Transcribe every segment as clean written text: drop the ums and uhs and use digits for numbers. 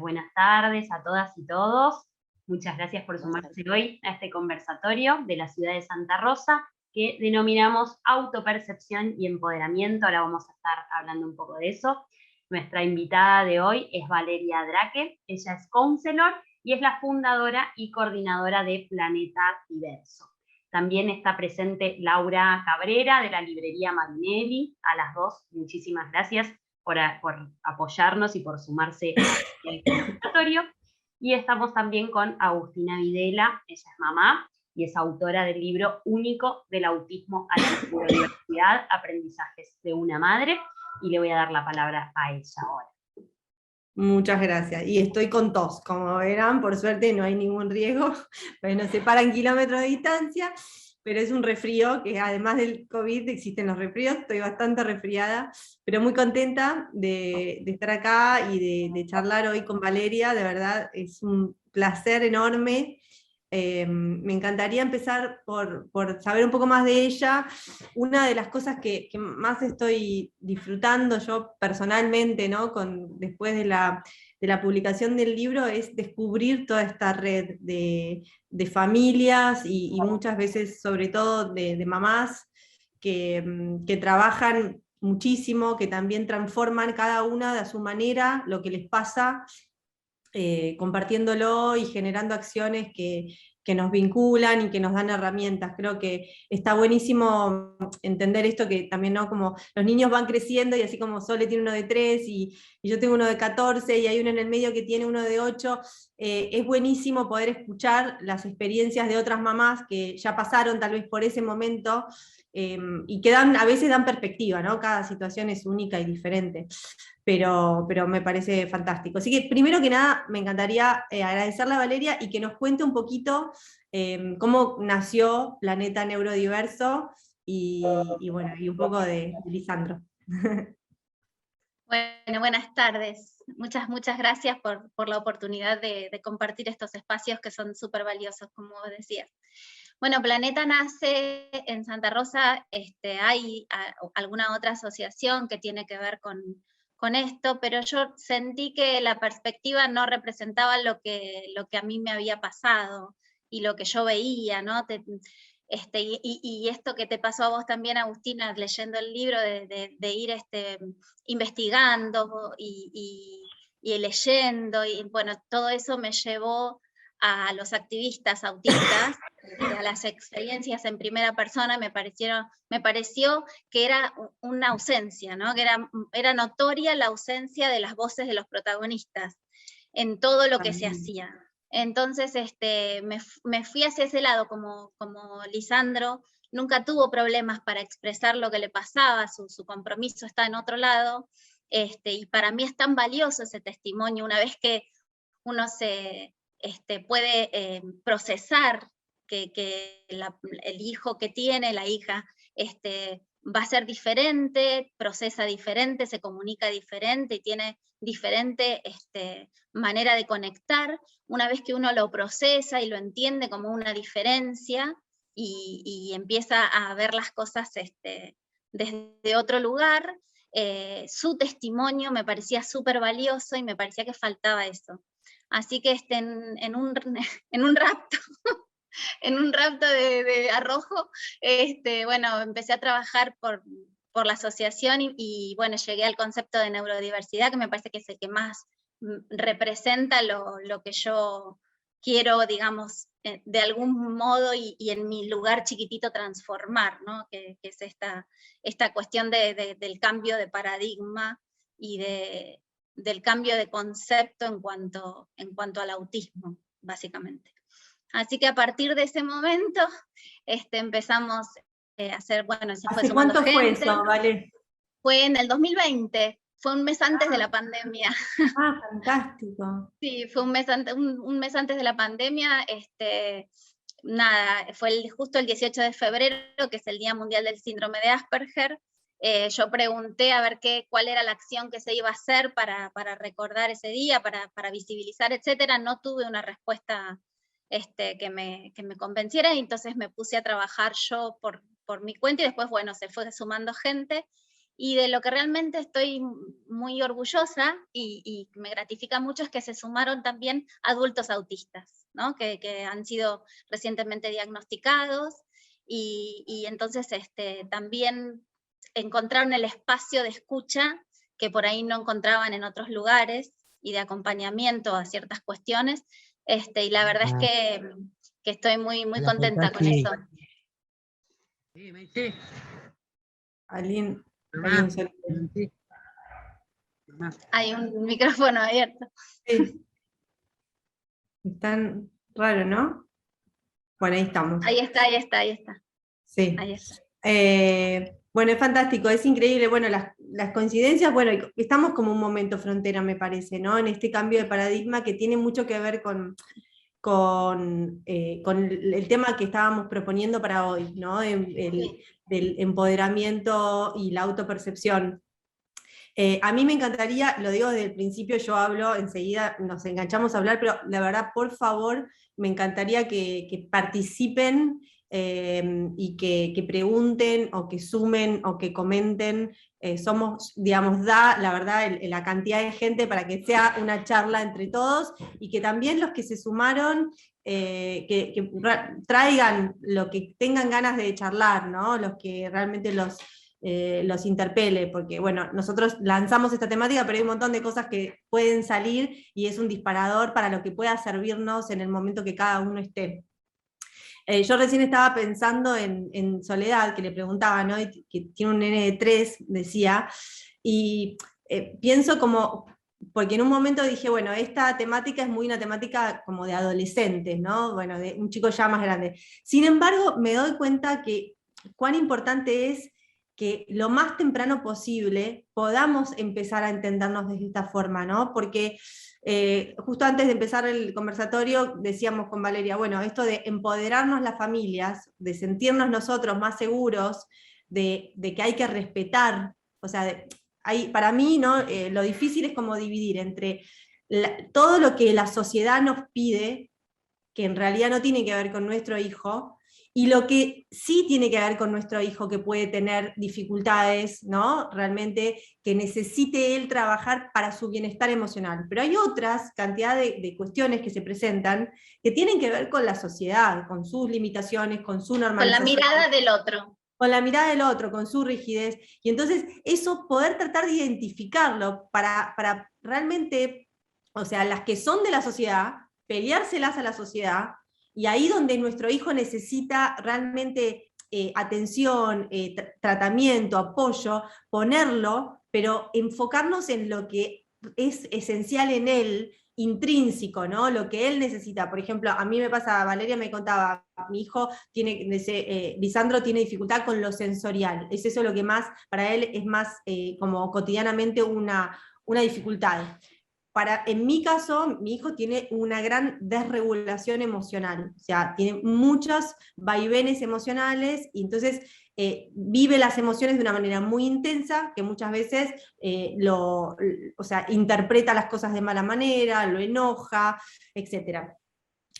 buenas tardes a todas y todos. Muchas gracias por sumarse hoy a este conversatorio de la ciudad de Santa Rosa que denominamos autopercepción y empoderamiento. Ahora vamos a estar hablando un poco de eso. Nuestra invitada de hoy es Valeria Draque. Ella es counselor y es la fundadora y coordinadora de Planeta Diverso. También está presente Laura Cabrera de la librería Marinelli. A las dos, muchísimas gracias por apoyarnos y por sumarse al conversatorio. Y estamos también con Agustina Videla, ella es mamá y es autora del libro único del autismo a la neurodiversidad, aprendizajes de una madre, y le voy a dar la palabra a ella ahora. Muchas gracias. Y estoy con tos, como verán, por suerte no hay ningún riesgo, pues nos separan kilómetros de distancia, pero es un resfrío, que además del COVID existen los resfríos, estoy bastante resfriada, pero muy contenta de estar acá y de charlar hoy con Valeria, de verdad es un placer enorme. Me encantaría empezar por saber un poco más de ella. Una de las cosas que más estoy disfrutando yo personalmente, ¿no? Después de la publicación del libro, es descubrir toda esta red de familias y muchas veces, sobre todo, de mamás que trabajan muchísimo, que también transforman cada una a su manera lo que les pasa, compartiéndolo y generando acciones que nos vinculan y que nos dan herramientas. Creo que está buenísimo entender esto, que también, ¿no? Como los niños van creciendo y así como Sole tiene uno de 3 y yo tengo uno de 14 y hay uno en el medio que tiene uno de 8, es buenísimo poder escuchar las experiencias de otras mamás que ya pasaron tal vez por ese momento, y que a veces dan perspectiva, ¿no? Cada situación es única y diferente. Pero me parece fantástico. Así que primero que nada me encantaría agradecerle a Valeria y que nos cuente un poquito cómo nació Planeta Neurodiverso y bueno, y un poco de Lisandro. Bueno, buenas tardes. Muchas gracias por la oportunidad de compartir estos espacios que son súper valiosos, como decías. Bueno, Planeta nace en Santa Rosa. Hay alguna otra asociación que tiene que ver con esto, pero yo sentí que la perspectiva no representaba lo que a mí me había pasado y lo que yo veía, ¿no? Y esto que te pasó a vos también, Agustina, leyendo el libro, de ir investigando y leyendo, y bueno, todo eso me llevó a los activistas autistas, a las experiencias en primera persona. Me pareció que era una ausencia, ¿no? Que era notoria la ausencia de las voces de los protagonistas en todo lo que se hacía. Entonces me fui hacia ese lado, como Lisandro nunca tuvo problemas para expresar lo que le pasaba, su compromiso está en otro lado, y para mí es tan valioso ese testimonio, una vez que uno se puede procesar que el hijo que tiene, la hija, va a ser diferente, procesa diferente, se comunica diferente y tiene diferente manera de conectar. Una vez que uno lo procesa y lo entiende como una diferencia y empieza a ver las cosas desde otro lugar, su testimonio me parecía súper valioso y me parecía que faltaba eso. Así que en un rapto en un rapto de arrojo, bueno, empecé a trabajar por la asociación y bueno, llegué al concepto de neurodiversidad, que me parece que es el que más representa lo que yo quiero, digamos, de algún modo y en mi lugar chiquitito transformar, ¿no? Que es esta cuestión del cambio de paradigma y del cambio de concepto en cuanto al autismo, básicamente. Así que a partir de ese momento empezamos a hacer, bueno, se fue sumando gente. ¿Cuánto fue eso, Vale? Fue en el 2020, fue un mes antes de la pandemia. Ah, fantástico. Sí, fue un mes antes de la pandemia. Nada, fue justo el 18 de febrero, que es el Día Mundial del Síndrome de Asperger. Yo pregunté a ver cuál era la acción que se iba a hacer para recordar ese día, para visibilizar, etcétera. No tuve una respuesta que me convenciera, y entonces me puse a trabajar yo por mi cuenta, y después, bueno, se fue sumando gente, Y de lo que realmente estoy muy orgullosa y me gratifica mucho es que se sumaron también adultos autistas, ¿no? que han sido recientemente diagnosticados y entonces también encontraron el espacio de escucha que por ahí no encontraban en otros lugares y de acompañamiento a ciertas cuestiones. Y la verdad es que estoy muy, muy contenta con eso. Alguien, hay un micrófono abierto. Sí. Están raro, ¿no? Bueno, ahí estamos. Ahí está. Sí. Ahí está. Bueno, es fantástico, es increíble. Bueno, las coincidencias, bueno, estamos como un momento frontera, me parece, ¿no? En este cambio de paradigma que tiene mucho que ver con el tema que estábamos proponiendo para hoy, ¿no? Del empoderamiento y la autopercepción. A mí me encantaría, lo digo desde el principio, yo hablo, enseguida nos enganchamos a hablar, pero la verdad, por favor, me encantaría que participen y que pregunten o que sumen o que comenten. Somos, digamos, la verdad, la cantidad de gente para que sea una charla entre todos y que también los que se sumaron que traigan lo que tengan ganas de charlar, ¿no? Los que realmente los interpele, porque bueno, nosotros lanzamos esta temática, pero hay un montón de cosas que pueden salir y es un disparador para lo que pueda servirnos en el momento que cada uno esté. Yo recién estaba pensando en Soledad, que le preguntaba, ¿no? Que tiene un nene de 3, decía, y pienso como, porque en un momento dije, bueno, esta temática es muy una temática como de adolescentes, ¿no? Bueno, de un chico ya más grande. Sin embargo, me doy cuenta que cuán importante es que lo más temprano posible podamos empezar a entendernos de esta forma, ¿no? Porque justo antes de empezar el conversatorio decíamos con Valeria, bueno, esto de empoderarnos las familias, de sentirnos nosotros más seguros, de que hay que respetar, o sea, para mí, ¿no? Lo difícil es como dividir entre todo lo que la sociedad nos pide, que en realidad no tiene que ver con nuestro hijo, y lo que sí tiene que ver con nuestro hijo, que puede tener dificultades, ¿no? Realmente que necesite él trabajar para su bienestar emocional. Pero hay otras cantidad de cuestiones que se presentan que tienen que ver con la sociedad, con sus limitaciones, con su normalización. Con la mirada del otro. Con la mirada del otro, con su rigidez. Y entonces eso, poder tratar de identificarlo para realmente, o sea, las que son de la sociedad, peleárselas a la sociedad, y ahí donde nuestro hijo necesita realmente atención, tratamiento, apoyo, ponerlo, pero enfocarnos en lo que es esencial en él, intrínseco, ¿no? Lo que él necesita. Por ejemplo, a mí me pasa, Valeria me contaba, mi hijo tiene, Lisandro tiene dificultad con lo sensorial. Es eso lo que más, para él es más como cotidianamente una dificultad. En mi caso, mi hijo tiene una gran desregulación emocional, o sea, tiene muchos vaivenes emocionales, y entonces vive las emociones de una manera muy intensa, que muchas veces o sea, interpreta las cosas de mala manera, lo enoja, etc.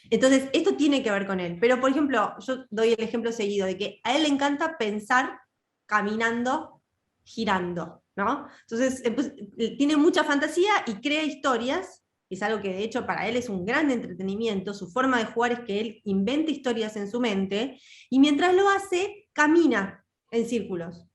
Entonces, esto tiene que ver con él. Pero, por ejemplo, yo doy el ejemplo seguido de que a él le encanta pensar caminando, girando, ¿no? Entonces, pues, tiene mucha fantasía y crea historias, es algo que de hecho para él es un gran entretenimiento. Su forma de jugar es que él inventa historias en su mente, y mientras lo hace, camina en círculos.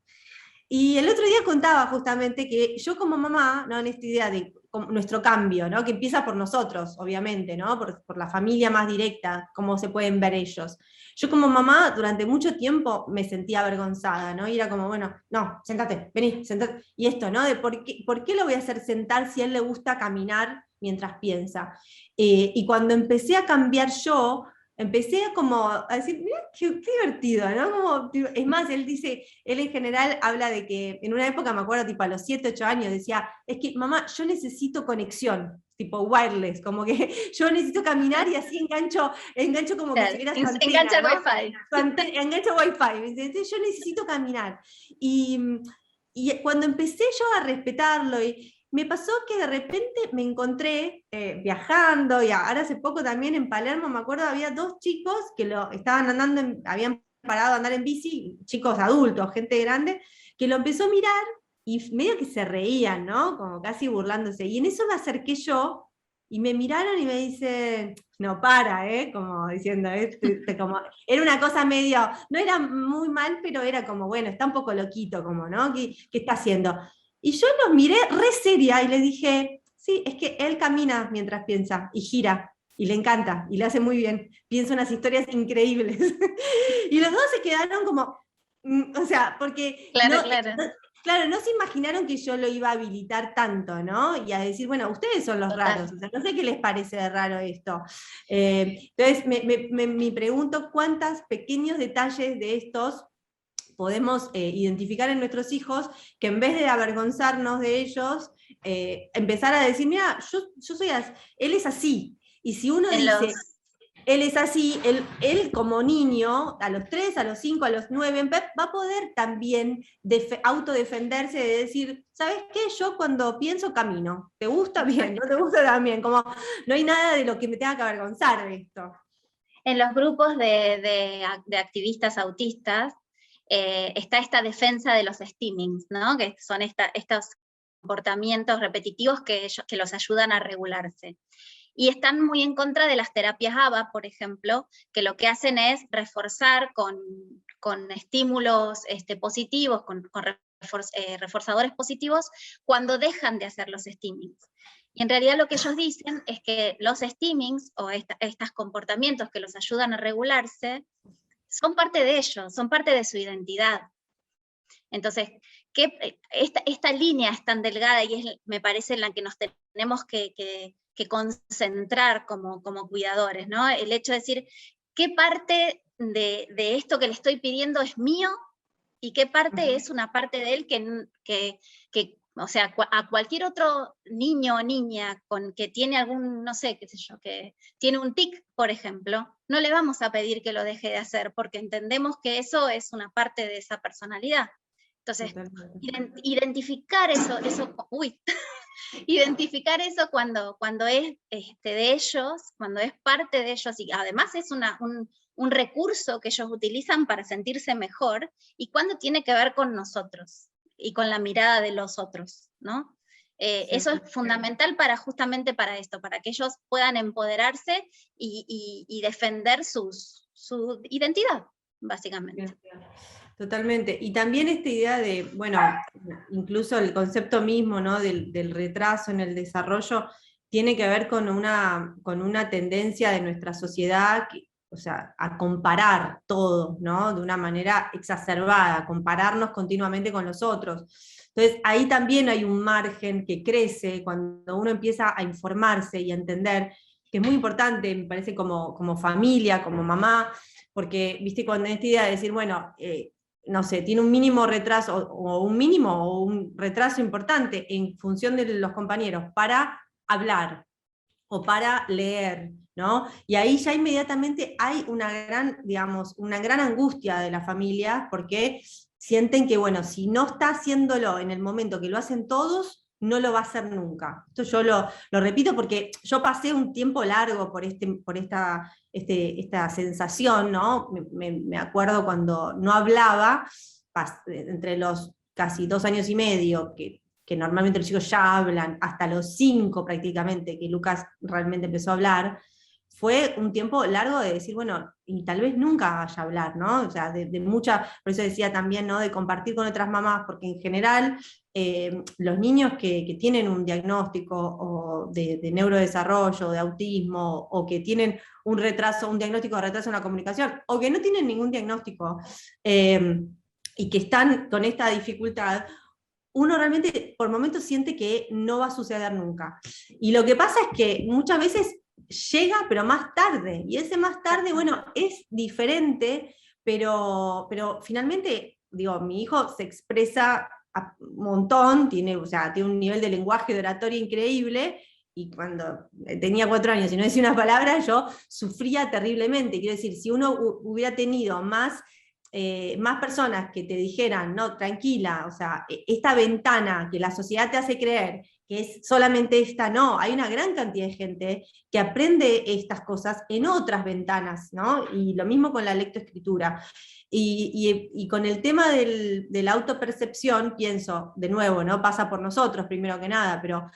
Y el otro día contaba justamente que yo como mamá, ¿no? En esta idea de nuestro cambio, ¿no? Que empieza por nosotros, obviamente, ¿no? Por la familia más directa, cómo se pueden ver ellos. Yo como mamá durante mucho tiempo me sentía avergonzada, ¿no? Y era como, bueno, no, sentate, vení, sentate. Y esto, ¿no? De por qué lo voy a hacer sentar si a él le gusta caminar mientras piensa. Y cuando empecé a cambiar yo, empecé a decir, mira, qué divertido, ¿no? Como, es más, él dice, él en general habla de que, en una época, me acuerdo, tipo a los 7, 8 años, decía, es que mamá, yo necesito conexión, tipo wireless, como que yo necesito caminar y así engancho como claro, que si hubiera su antena, engancha ¿no? Wi-Fi. Engancho Wi-Fi, entonces yo necesito caminar. Y cuando empecé yo a respetarlo, me pasó que de repente me encontré viajando, y ahora hace poco también en Palermo, me acuerdo, había 2 chicos que estaban andando, habían parado a andar en bici, chicos adultos, gente grande, que lo empezó a mirar y medio que se reían, ¿no? Como casi burlándose. Y en eso me acerqué yo, y me miraron y me dicen, no para, como diciendo, como, era una cosa medio, no era muy mal, pero era como, bueno, está un poco loquito, como, ¿no? ¿Qué está haciendo? Y yo los miré re seria y les dije, sí, es que él camina mientras piensa y gira. Y le encanta, y le hace muy bien. Piensa unas historias increíbles. Y los dos se quedaron como, o sea, porque Claro, no, claro. claro, no se imaginaron que yo lo iba a habilitar tanto, ¿no? Y a decir, bueno, ustedes son los Total. raros, o sea, no sé qué les parece de raro esto. Entonces, me pregunto cuántos pequeños detalles de estos podemos identificar en nuestros hijos, que en vez de avergonzarnos de ellos, empezar a decir, mira, yo soy así, él es así. Y si uno En dice, los, él es así, él como niño, a los 3, a los 5, a los 9, va a poder también autodefenderse de decir, ¿sabes qué? Yo cuando pienso camino, ¿te gusta? Bien, ¿no te gusta también? Como no hay nada de lo que me tenga que avergonzar de esto. en los grupos de activistas autistas está esta defensa de los stimmings, ¿no? Que son estos comportamientos repetitivos que los ayudan a regularse. Y están muy en contra de las terapias ABA, por ejemplo, que lo que hacen es reforzar con estímulos positivos, con reforzadores positivos, cuando dejan de hacer los stimmings. Y en realidad lo que ellos dicen es que los stimmings, o estos comportamientos que los ayudan a regularse, son parte de ellos, son parte de su identidad. Entonces, esta línea es tan delgada y me parece en la que nos tenemos que concentrar como cuidadores, ¿no? El hecho de decir, ¿qué parte de esto que le estoy pidiendo es mío y qué parte es una parte de él que o sea, a cualquier otro niño o niña que tiene algún, no sé, qué sé yo, que tiene un tic, por ejemplo, no le vamos a pedir que lo deje de hacer porque entendemos que eso es una parte de esa personalidad. Entonces, identificar eso identificar eso cuando es de ellos, cuando es parte de ellos, y además es un recurso que ellos utilizan para sentirse mejor, y cuando tiene que ver con nosotros, y con la mirada de los otros, ¿no? Eso es fundamental justamente para esto, para que ellos puedan empoderarse y defender su identidad, básicamente. Totalmente. Y también esta idea de, bueno, incluso el concepto mismo, ¿no? del retraso en el desarrollo tiene que ver con una tendencia de nuestra sociedad, o sea, a comparar todo, ¿no? De una manera exacerbada, compararnos continuamente con los otros. Entonces, ahí también hay un margen que crece cuando uno empieza a informarse y a entender, que es muy importante, me parece, como familia, como mamá, porque, viste, cuando esta idea de decir, bueno, no sé, tiene un mínimo retraso, o un retraso importante en función de los compañeros para hablar o para leer, ¿no? Y ahí ya inmediatamente hay una gran angustia de la familia, porque sienten que, bueno, si no está haciéndolo en el momento que lo hacen todos, no lo va a hacer nunca. Esto yo lo repito porque yo pasé un tiempo largo por esta sensación, ¿no? Me acuerdo cuando no hablaba, entre los casi 2 años y medio, que normalmente los chicos ya hablan, hasta los 5 prácticamente, que Lucas realmente empezó a hablar, fue un tiempo largo de decir, bueno, y tal vez nunca vaya a hablar, ¿no? O sea, por eso decía también, ¿no? De compartir con otras mamás, porque en general los niños que tienen un diagnóstico o de neurodesarrollo, de autismo, o que tienen un diagnóstico de retraso en la comunicación, o que no tienen ningún diagnóstico, y que están con esta dificultad, uno realmente por momentos siente que no va a suceder nunca. Y lo que pasa es que muchas veces llega, pero más tarde, y ese más tarde, bueno, es diferente, pero finalmente, digo, mi hijo se expresa un montón, tiene un nivel de lenguaje, de oratoria increíble, y cuando tenía 4 años y no decía una palabra, yo sufría terriblemente. Quiero decir, si uno hubiera tenido más personas que te dijeran, no, tranquila, o sea, esta ventana que la sociedad te hace creer que es solamente esta, no, hay una gran cantidad de gente que aprende estas cosas en otras ventanas, ¿no? Y lo mismo con la lectoescritura. Y con el tema de la autopercepción, pienso, de nuevo, ¿no? Pasa por nosotros primero que nada, pero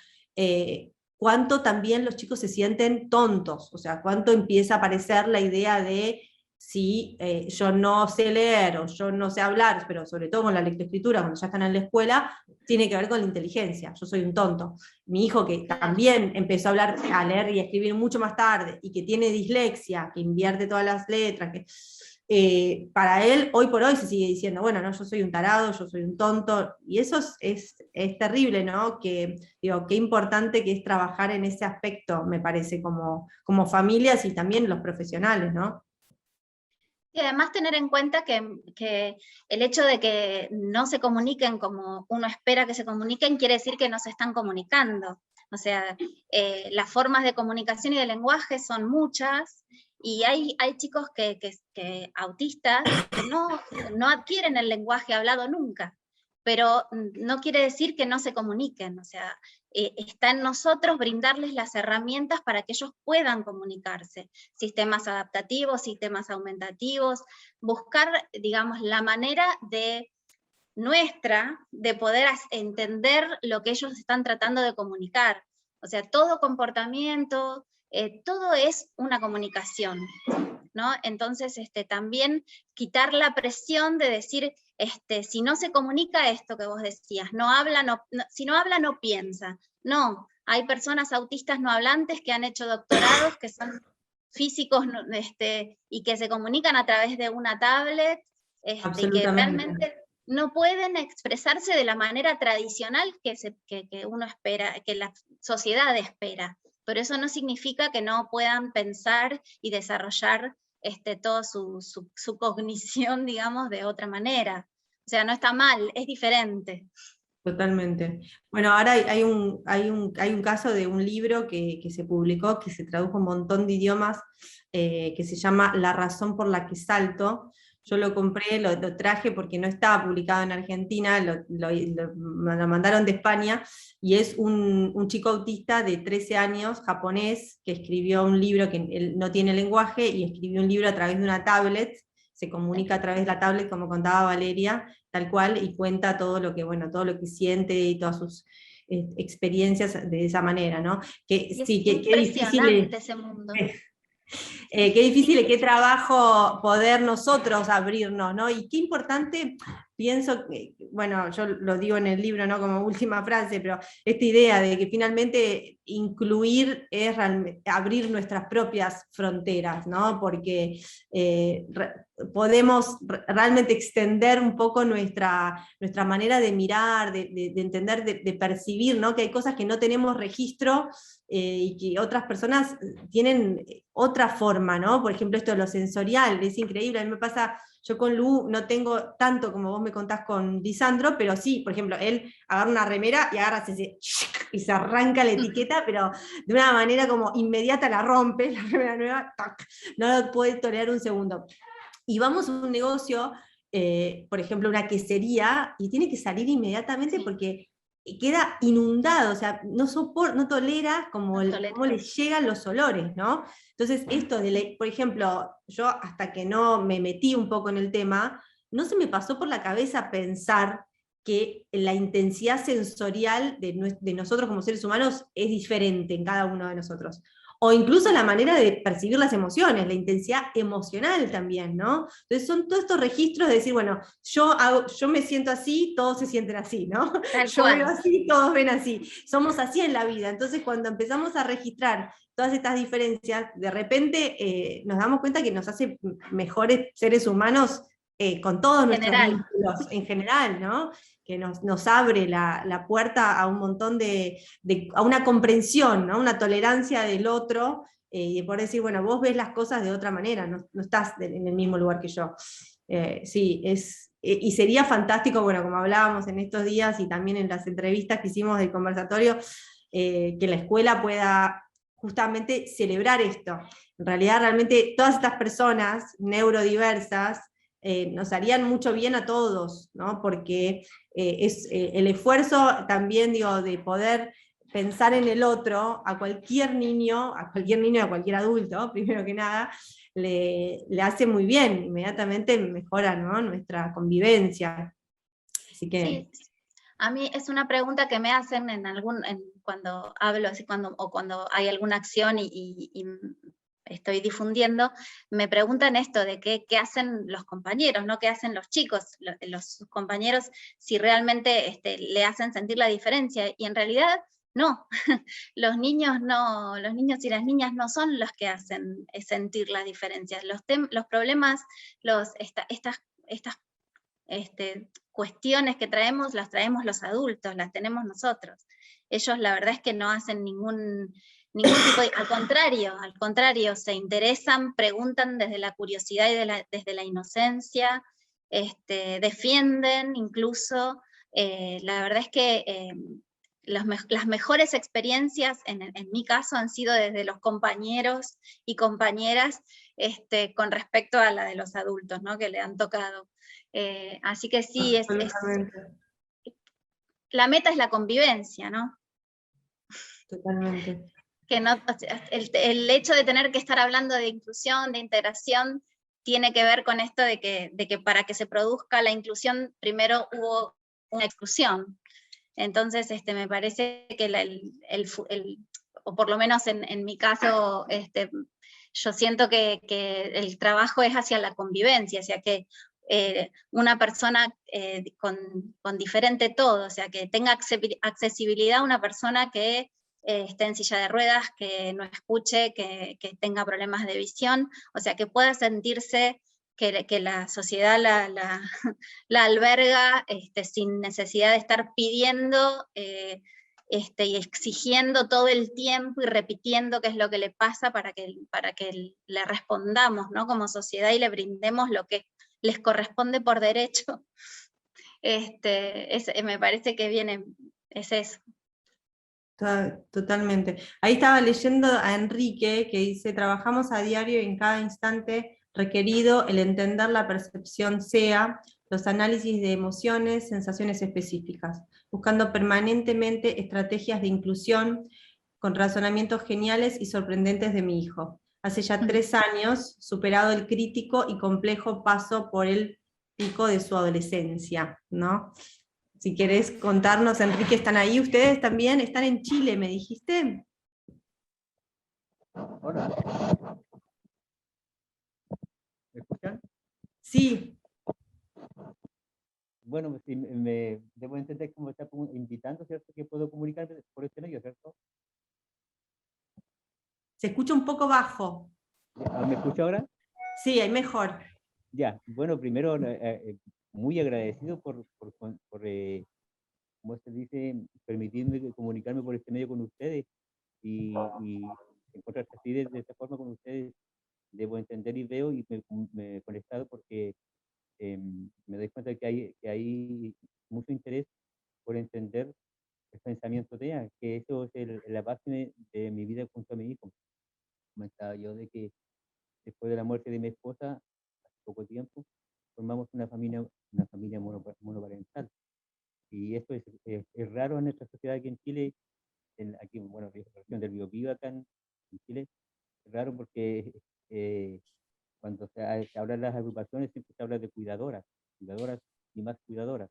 cuánto también los chicos se sienten tontos, o sea, cuánto empieza a aparecer la idea de si yo no sé leer o yo no sé hablar, pero sobre todo con la lectoescritura, cuando ya están en la escuela, tiene que ver con la inteligencia, yo soy un tonto. Mi hijo, que también empezó a hablar, a leer y a escribir mucho más tarde, y que tiene dislexia, que invierte todas las letras, para él, hoy por hoy se sigue diciendo, bueno, no, yo soy un tarado, yo soy un tonto, y eso es terrible, ¿no? Que, digo, qué importante que es trabajar en ese aspecto, me parece, como familias y también los profesionales, ¿no? Y además tener en cuenta que el hecho de que no se comuniquen como uno espera que se comuniquen quiere decir que no se están comunicando. O sea, las formas de comunicación y de lenguaje son muchas, y hay chicos autistas que no adquieren el lenguaje hablado nunca, pero no quiere decir que no se comuniquen. O sea, está en nosotros brindarles las herramientas para que ellos puedan comunicarse, sistemas adaptativos, sistemas aumentativos, buscar, digamos, la manera de poder entender lo que ellos están tratando de comunicar. O sea, todo comportamiento, todo es una comunicación, ¿no? Entonces, también quitar la presión de decir, si no se comunica esto que vos decías, si no habla, no piensa. No, hay personas autistas no hablantes que han hecho doctorados, que son físicos, y que se comunican a través de una tablet, y que realmente no pueden expresarse de la manera tradicional que uno espera, que la sociedad espera. Pero eso no significa que no puedan pensar y desarrollar toda su cognición, digamos, de otra manera. O sea, no está mal, es diferente. Totalmente. Bueno, ahora hay un caso de un libro que se publicó, que se tradujo un montón de idiomas, que se llama La razón por la que salto. Yo lo compré, lo traje porque no estaba publicado en Argentina, me lo mandaron de España, y es un chico autista de 13 años, japonés, que escribió un libro, que él no tiene lenguaje, y escribió un libro a través de una tablet, se comunica a través de la tablet, como contaba Valeria, tal cual, y cuenta todo lo que siente y todas sus experiencias de esa manera, ¿no? Que sí, qué difícil ese mundo. Qué difícil y qué trabajo poder nosotros abrirnos, ¿no? Y qué importante, pienso, bueno, yo lo digo en el libro, ¿no? Como última frase, pero esta idea de que finalmente incluir es abrir nuestras propias fronteras, ¿no? Porque podemos realmente extender un poco nuestra manera de mirar, de entender, de percibir, ¿no? Que hay cosas que no tenemos registro, y que otras personas tienen otra forma, ¿no? Por ejemplo, esto de lo sensorial, es increíble. A mí me pasa, yo con Lu no tengo tanto como vos me contás con Lisandro, pero sí, por ejemplo, él agarra una remera y agarra y se arranca la etiqueta, pero de una manera como inmediata la rompe, la remera nueva, ¡tac! No lo puede tolerar un segundo. Y vamos a un negocio, por ejemplo, una quesería, y tiene que salir inmediatamente, sí, porque queda inundado, o sea, no tolera cómo les llegan los olores, ¿no? Entonces, esto por ejemplo, yo hasta que no me metí un poco en el tema, no se me pasó por la cabeza pensar que la intensidad sensorial de nosotros como seres humanos es diferente en cada uno de nosotros. O incluso la manera de percibir las emociones, la intensidad emocional también, ¿no? Entonces son todos estos registros de decir, bueno, yo me siento así, todos se sienten así, ¿no? Yo veo así, todos ven así. Somos así en la vida. Entonces cuando empezamos a registrar todas estas diferencias, de repente nos damos cuenta que nos hace mejores seres humanos con todos nuestros vínculos en general, ¿no? Que nos abre la puerta a un montón a una comprensión, ¿no? Una tolerancia del otro, y por decir, bueno, vos ves las cosas de otra manera, no estás en el mismo lugar que yo. Sí, y sería fantástico, bueno, como hablábamos en estos días y también en las entrevistas que hicimos del conversatorio, que la escuela pueda justamente celebrar esto. En realidad, realmente todas estas personas neurodiversas nos harían mucho bien a todos, ¿no? Porque es el esfuerzo también, digo, de poder pensar en el otro, a cualquier niño, a cualquier adulto, primero que nada, le hace muy bien, inmediatamente mejora, ¿no?, nuestra convivencia. Así que... Sí, a mí es una pregunta que me hacen cuando hablo, así cuando hay alguna acción y estoy difundiendo, me preguntan esto de qué hacen los compañeros, ¿no? ¿Qué hacen los chicos, los compañeros, si realmente le hacen sentir la diferencia? Y en realidad no, los niños y las niñas no son los que hacen sentir las diferencias. Los problemas, estas cuestiones que traemos, las traemos los adultos, las tenemos nosotros. Ellos la verdad es que no hacen ningún tipo de... Al contrario, se interesan, preguntan desde la curiosidad y desde la inocencia, defienden incluso. La verdad es que las mejores experiencias, en mi caso, han sido desde los compañeros y compañeras con respecto a la de los adultos, ¿no?, que le han tocado. Así que sí, la meta es la convivencia, ¿no? Totalmente. Que no, o sea, el hecho de tener que estar hablando de inclusión, de integración, tiene que ver con esto de que para que se produzca la inclusión, primero hubo una exclusión. Entonces, me parece que o por lo menos en mi caso, yo siento que el trabajo es hacia la convivencia, hacia que una persona con diferente todo, o sea, que tenga accesibilidad a una persona que esté en silla de ruedas, que no escuche, que tenga problemas de visión, o sea, que pueda sentirse que la sociedad la alberga sin necesidad de estar pidiendo y exigiendo todo el tiempo y repitiendo qué es lo que le pasa para que le respondamos, ¿no?, como sociedad, y le brindemos lo que les corresponde por derecho. Me parece que es eso. Totalmente. Ahí estaba leyendo a Enrique que dice: trabajamos a diario y en cada instante requerido el entender la percepción SEA, los análisis de emociones, sensaciones específicas, buscando permanentemente estrategias de inclusión con razonamientos geniales y sorprendentes de mi hijo. Hace ya 3 años, superado el crítico y complejo paso por el pico de su adolescencia, ¿no? Si querés contarnos, Enrique, ¿están ahí ustedes también? ¿Están en Chile, me dijiste? Hola. ¿Me escuchan? Sí. Bueno, si me debo entender cómo está invitando, ¿cierto?, que puedo comunicarme por este medio, ¿cierto? Se escucha un poco bajo. ¿Me escucha ahora? Sí, hay mejor. Ya, bueno, primero, muy agradecido por ¿cómo se dice?, permitirme comunicarme por este medio con ustedes y encontrarse así de esta forma con ustedes. Debo entender y veo y me he conectado porque me doy cuenta que hay mucho interés por entender el pensamiento de ella, que eso es la base de mi vida junto a mi hijo. Comentaba yo de que después de la muerte de mi esposa, hace poco tiempo, formamos una familia monoparental. Y esto es raro en nuestra sociedad aquí en Chile, aquí, bueno, en la región del Biobío acá en Chile. Es raro porque cuando se habla de las agrupaciones siempre se habla de cuidadoras y más cuidadoras.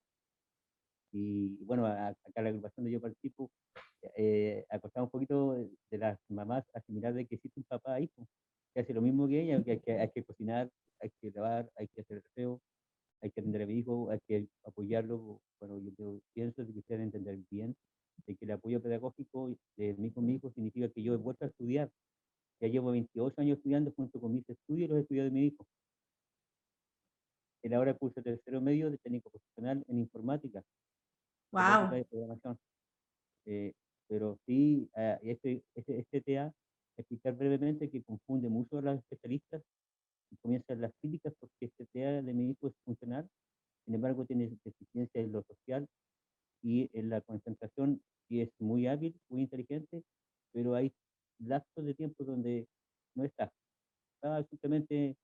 Y bueno, acá la agrupación donde yo participo, ha costado un poquito de las mamás asimilar de que existe un papá ahí, pues, que hace lo mismo que ella, que hay que cocinar, hay que lavar, hay que hacer el aseo, hay que atender a mi hijo, hay que apoyarlo. Bueno, pienso que ustedes entender bien de que el apoyo pedagógico de mi hijo significa que yo he vuelto a estudiar. Ya llevo 28 años estudiando junto con mis estudios y los estudios de mi hijo. Él ahora curso tercero medio de técnico profesional en informática, robótica Wow. y programación. Pero sí, este TA, explicar brevemente que confunde mucho a los especialistas y comienzan las críticas porque este TA de mi hijo es funcional, sin embargo tiene deficiencia en lo social y en la concentración, y es muy hábil, muy inteligente, pero hay lapsos de tiempo donde no está simplemente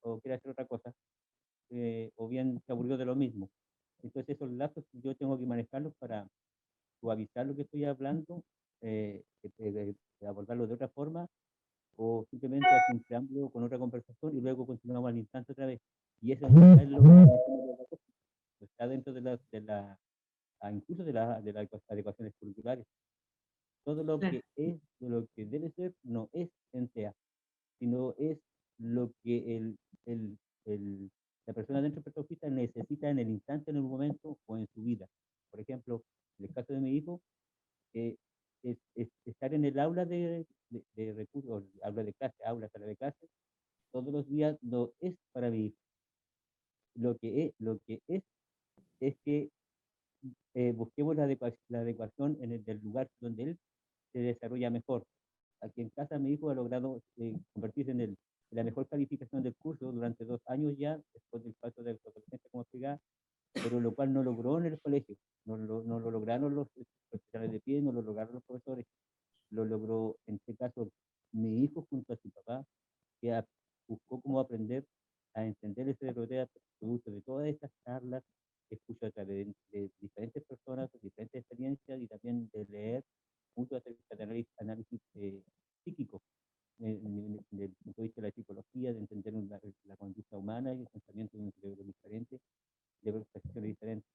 o quiere hacer otra cosa, o bien se aburrió de lo mismo. Entonces esos lapsos yo tengo que manejarlos para suavizar lo que estoy hablando abordarlo de otra forma, o simplemente hacer un preámbulo con otra conversación y luego continuamos al instante otra vez. Y eso es lo que está dentro incluso de las adecuaciones curriculares. Todo lo que es, de lo que debe ser, no es en TEA, sino es lo que la persona dentro del proceso autista necesita en el instante, en el momento o en su vida. Por ejemplo, en el caso de mi hijo, es estar en el aula de recursos, aula de clase, sala de clase, todos los días no es para mi hijo. Lo que es que busquemos la adecuación en el del lugar donde él se desarrolla mejor. Aquí en casa mi hijo ha logrado convertirse en la mejor calificación del curso durante 2 años ya, después del paso de adolescencia como explicaba, pero lo cual no logró en el colegio, no lo lograron los profesores de pie, no lo lograron los profesores, lo logró en este caso mi hijo junto a su papá, que buscó cómo aprender a entender el cerebro producto de todas estas charlas que escucho a través de diferentes personas, de diferentes experiencias y también de leer mucho acerca de análisis psíquico, desde el punto de vista de la psicología, de entender la conducta humana y el pensamiento de un cerebro diferente, de percepciones diferentes.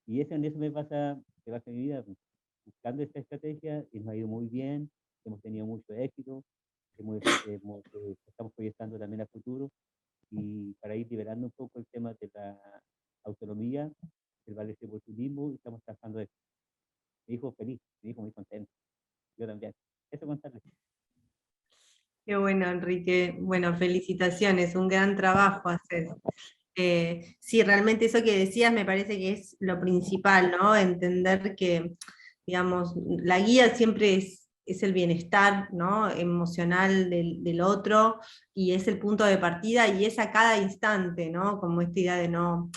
Y en eso me basa mi vida, buscando esta estrategia, y nos ha ido muy bien, hemos tenido mucho éxito, estamos proyectando también a futuro, y para ir liberando un poco el tema de la autonomía, el valeceboltulismo, estamos trabajando eso. Mi hijo feliz, mi hijo muy contento, yo también. Eso contarles. Qué bueno, Enrique. Bueno, felicitaciones, un gran trabajo haces. Sí, realmente eso que decías me parece que es lo principal, ¿no? Entender que, digamos, la guía siempre es el bienestar, ¿no? Emocional del otro, y es el punto de partida, y es a cada instante, ¿no? Como esta idea de no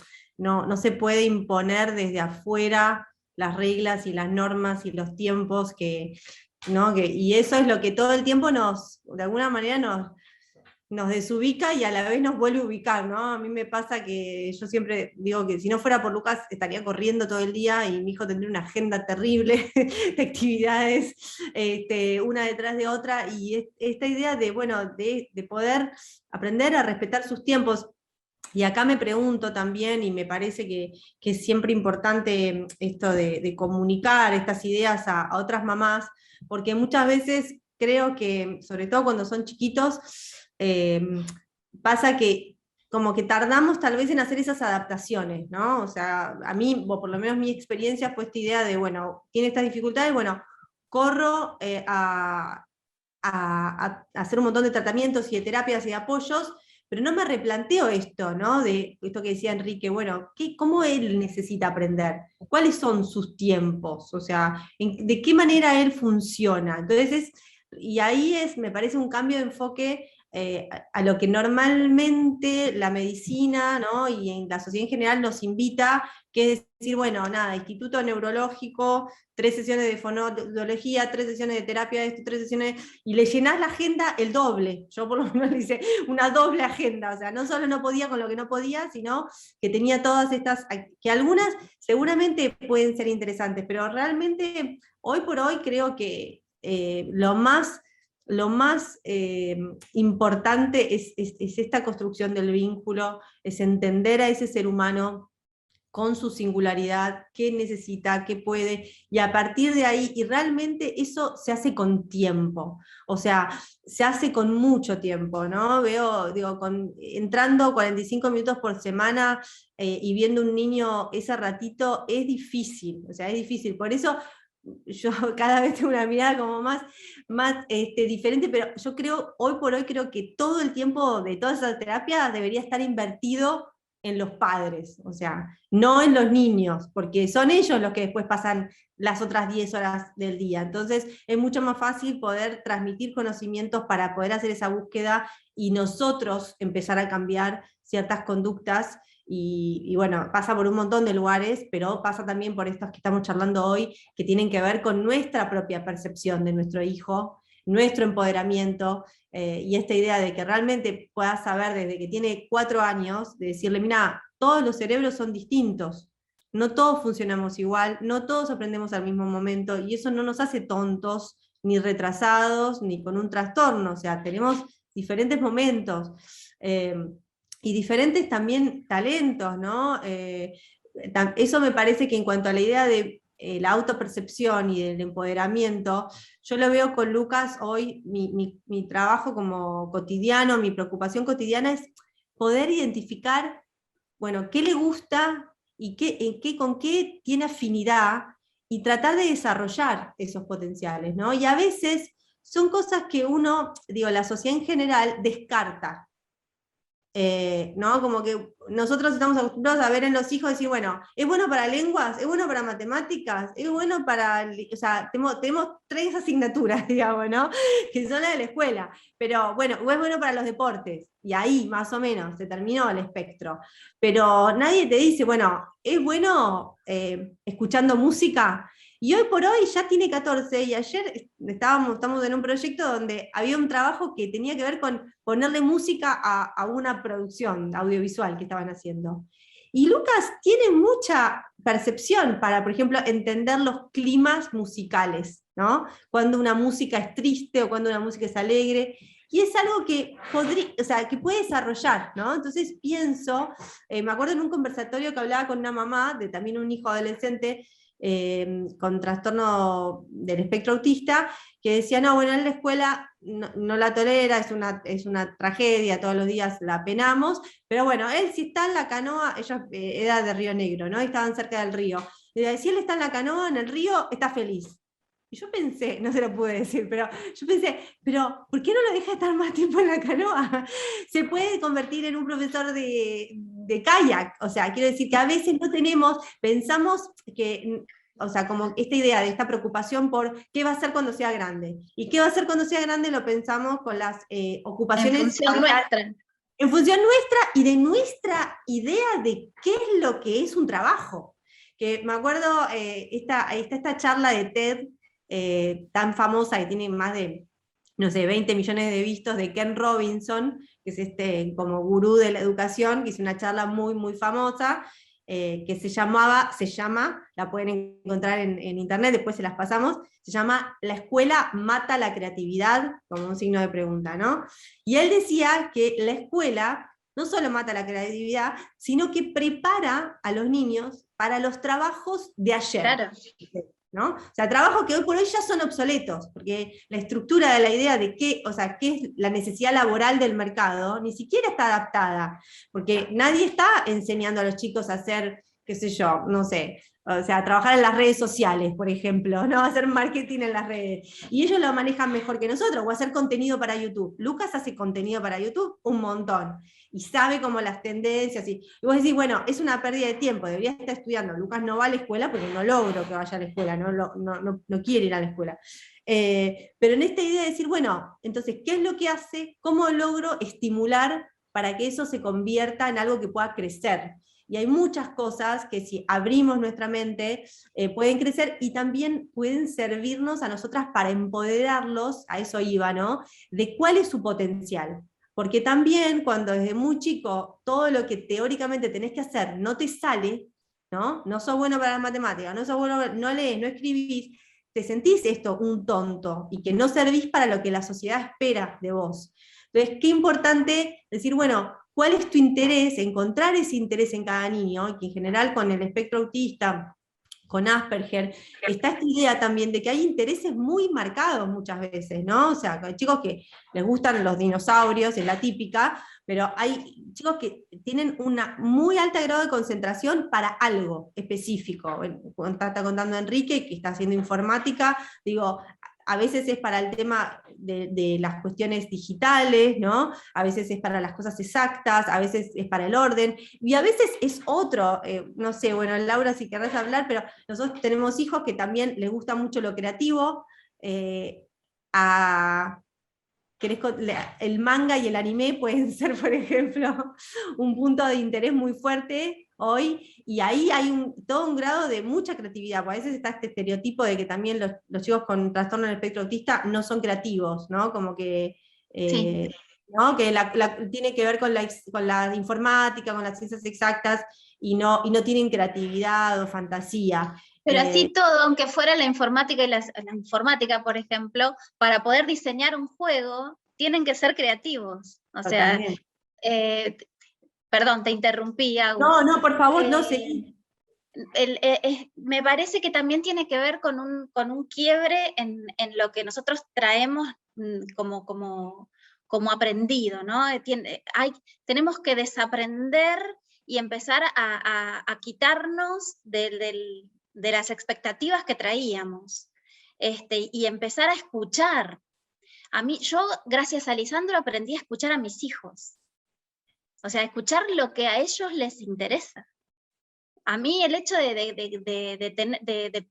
se puede imponer desde afuera las reglas y las normas y los tiempos ¿no? Y eso es lo que todo el tiempo de alguna manera nos desubica y a la vez nos vuelve a ubicar, ¿no? A mí me pasa que yo siempre digo que si no fuera por Lucas estaría corriendo todo el día y mi hijo tendría una agenda terrible de actividades, una detrás de otra, y esta idea de, bueno, de poder aprender a respetar sus tiempos. Y acá me pregunto también, y me parece que es siempre importante esto de comunicar estas ideas a otras mamás, porque muchas veces creo que, sobre todo cuando son chiquitos, pasa que como que tardamos tal vez en hacer esas adaptaciones, ¿no? O sea, a mí, o por lo menos mi experiencia fue esta idea de, bueno, tiene estas dificultades, bueno, corro a hacer un montón de tratamientos y de terapias y de apoyos, pero no me replanteo esto, ¿no? De esto que decía Enrique, bueno, ¿cómo él necesita aprender? ¿Cuáles son sus tiempos? O sea, ¿de qué manera él funciona? Entonces, y ahí me parece un cambio de enfoque a lo que normalmente la medicina, ¿no? Y en la sociedad en general nos invita, que es decir, bueno, nada, instituto neurológico, 3 sesiones de fonología, 3 sesiones de terapia, 3 sesiones, y le llenás la agenda el doble. Yo por lo menos le hice una doble agenda, o sea, no solo no podía con lo que no podía, sino que tenía todas estas, que algunas seguramente pueden ser interesantes, pero realmente hoy por hoy creo que lo más importante es esta construcción del vínculo, es entender a ese ser humano con su singularidad, qué necesita, qué puede, y a partir de ahí, y realmente eso se hace con tiempo, o sea, se hace con mucho tiempo, ¿no? Digo, entrando 45 minutos por semana y viendo un niño ese ratito, es difícil, o sea, es difícil, por eso yo cada vez tengo una mirada como más diferente, pero yo creo, hoy por hoy creo que todo el tiempo de toda esa terapia debería estar invertido en los padres, o sea, no en los niños, porque son ellos los que después pasan las otras 10 horas del día. Entonces es mucho más fácil poder transmitir conocimientos para poder hacer esa búsqueda y nosotros empezar a cambiar ciertas conductas. Y bueno, pasa por un montón de lugares, pero pasa también por estos que estamos charlando hoy, que tienen que ver con nuestra propia percepción de nuestro hijo, nuestro empoderamiento, y esta idea de que realmente puedas saber desde que tiene 4 años, de decirle, mira, todos los cerebros son distintos, no todos funcionamos igual, no todos aprendemos al mismo momento, y eso no nos hace tontos, ni retrasados, ni con un trastorno, o sea, tenemos diferentes momentos, y diferentes también talentos, ¿no? Eso me parece que en cuanto a la idea de la autopercepción y del empoderamiento, yo lo veo con Lucas hoy, mi trabajo como cotidiano, mi preocupación cotidiana es poder identificar, bueno, qué le gusta y con qué tiene afinidad, y tratar de desarrollar esos potenciales, ¿no? Y a veces son cosas que uno, digo, la sociedad en general descarta. ¿No? Como que nosotros estamos acostumbrados a ver en los hijos, decir, bueno, es bueno para lenguas, es bueno para matemáticas, es bueno para, o sea, tenemos 3 asignaturas, digamos, ¿no? Que son las de la escuela, pero bueno, o es bueno para los deportes, y ahí más o menos se terminó el espectro, pero nadie te dice, bueno, es bueno escuchando música. Y hoy por hoy ya tiene 14, y ayer estamos en un proyecto donde había un trabajo que tenía que ver con ponerle música a una producción audiovisual que estaban haciendo. Y Lucas tiene mucha percepción para, por ejemplo, entender los climas musicales, ¿no? Cuando una música es triste o cuando una música es alegre. Y es algo que o sea, que puede desarrollar, ¿no? Entonces pienso, me acuerdo en un conversatorio que hablaba con una mamá de también un hijo adolescente, con trastorno del espectro autista, que decía, no, bueno, en la escuela no la tolera, es una tragedia, todos los días la penamos, pero bueno, él si está en la canoa, ella era de Río Negro, ¿no? Y estaban cerca del río. Y si él está en la canoa, en el río, está feliz. Y yo pensé, no se lo pude decir, pero yo pensé, pero ¿por qué no lo deja estar más tiempo en la canoa? Se puede convertir en un profesor de kayak, o sea, quiero decir que a veces no pensamos que, o sea, como esta idea de esta preocupación por qué va a hacer cuando sea grande. Y qué va a hacer cuando sea grande lo pensamos con las ocupaciones. En función nuestra. En función nuestra y de nuestra idea de qué es lo que es un trabajo. Que me acuerdo, está esta charla de TED, tan famosa, que tiene más de, no sé, 20 millones de vistos, de Ken Robinson, que es como gurú de la educación, que hizo una charla muy, muy famosa, que se llama, la pueden encontrar en internet, después se las pasamos, se llama La escuela mata la creatividad, como un signo de pregunta, ¿no? Y él decía que la escuela no solo mata la creatividad, sino que prepara a los niños para los trabajos de ayer. Claro. ¿No? O sea, trabajos que hoy por hoy ya son obsoletos, porque la estructura de la idea de qué es la necesidad laboral del mercado, ni siquiera está adaptada, porque nadie está enseñando a los chicos a hacer, qué sé yo, no sé, o sea, trabajar en las redes sociales, por ejemplo, ¿no? Hacer marketing en las redes. Y ellos lo manejan mejor que nosotros, o hacer contenido para YouTube. Lucas hace contenido para YouTube un montón, y sabe como las tendencias, y vos decís, bueno, es una pérdida de tiempo, debería estar estudiando. Lucas no va a la escuela porque no logro que vaya a la escuela, no quiere ir a la escuela. Pero en esta idea de decir, bueno, entonces, ¿qué es lo que hace? ¿Cómo logro estimular para que eso se convierta en algo que pueda crecer? Y hay muchas cosas que si abrimos nuestra mente pueden crecer, y también pueden servirnos a nosotras para empoderarlos, a eso iba, ¿no? De cuál es su potencial. Porque también cuando desde muy chico todo lo que teóricamente tenés que hacer no te sale, ¿no? No sos bueno para las matemáticas, no sos bueno, no lees, no escribís, te sentís esto un tonto, y que no servís para lo que la sociedad espera de vos. Entonces, qué importante decir, bueno, ¿cuál es tu interés? Encontrar ese interés en cada niño, y que en general con el espectro autista, con Asperger, está esta idea también de que hay intereses muy marcados muchas veces, ¿no? O sea, hay chicos que les gustan los dinosaurios, es la típica, pero hay chicos que tienen una muy alta grado de concentración para algo específico. Bueno, está contando Enrique, que está haciendo informática, digo, a veces es para el tema de las cuestiones digitales, ¿no? A veces es para las cosas exactas, a veces es para el orden, y a veces es otro, no sé, bueno, Laura, si querrás hablar, pero nosotros tenemos hijos que también les gusta mucho lo creativo, el manga y el anime pueden ser, por ejemplo, un punto de interés muy fuerte hoy, y ahí hay todo un grado de mucha creatividad, porque a veces está este estereotipo de que también los chicos con trastorno del espectro autista no son creativos, ¿no? Como que, Sí. ¿no? Que tiene que ver con la informática, con las ciencias exactas, y no tienen creatividad o fantasía. Pero así todo, aunque fuera la informática y la informática, por ejemplo, para poder diseñar un juego, tienen que ser creativos. O sea, perdón, te interrumpí, Agus. No, por favor, no seguí. Me parece que también tiene que ver con un quiebre en lo que nosotros traemos como aprendido, ¿no? Tenemos que desaprender y empezar a quitarnos de las expectativas que traíamos, y empezar a escuchar. Yo, gracias a Lisandro, aprendí a escuchar a mis hijos. O sea, escuchar lo que a ellos les interesa. A mí el hecho de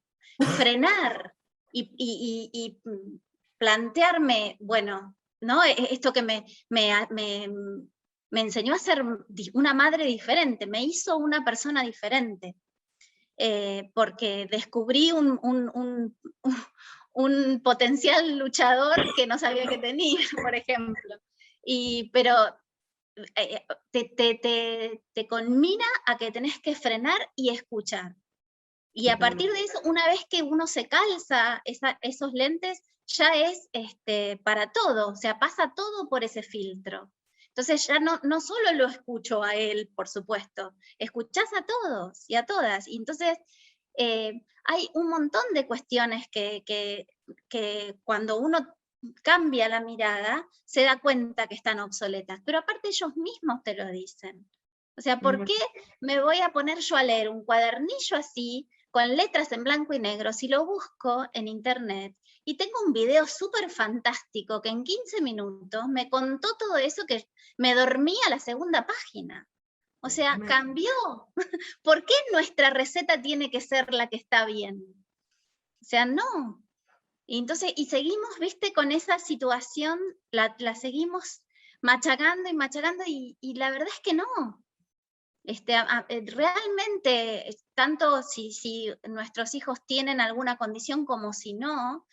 frenar y plantearme, bueno, ¿no? Esto que me enseñó a ser una madre diferente, me hizo una persona diferente, porque descubrí un potencial luchador que no sabía que tenía, por ejemplo. Pero te conmina a que tenés que frenar y escuchar. Y a partir de eso, una vez que uno se calza esos lentes, ya es para todo, o sea, pasa todo por ese filtro. Entonces ya no solo lo escucho a él, por supuesto, escuchás a todos y a todas. Y entonces hay un montón de cuestiones que cuando uno cambia la mirada, se da cuenta que están obsoletas, pero aparte ellos mismos te lo dicen. O sea, ¿por qué me voy a poner yo a leer un cuadernillo así, con letras en blanco y negro, si lo busco en internet y tengo un video súper fantástico que en 15 minutos me contó todo eso que me dormí a la segunda página? O sea, cambió. ¿Por qué nuestra receta tiene que ser la que está bien? O sea, no. Y entonces, seguimos, viste, con esa situación, la seguimos machacando y machacando, y la verdad es que no. Realmente, tanto si nuestros hijos tienen alguna condición como si no,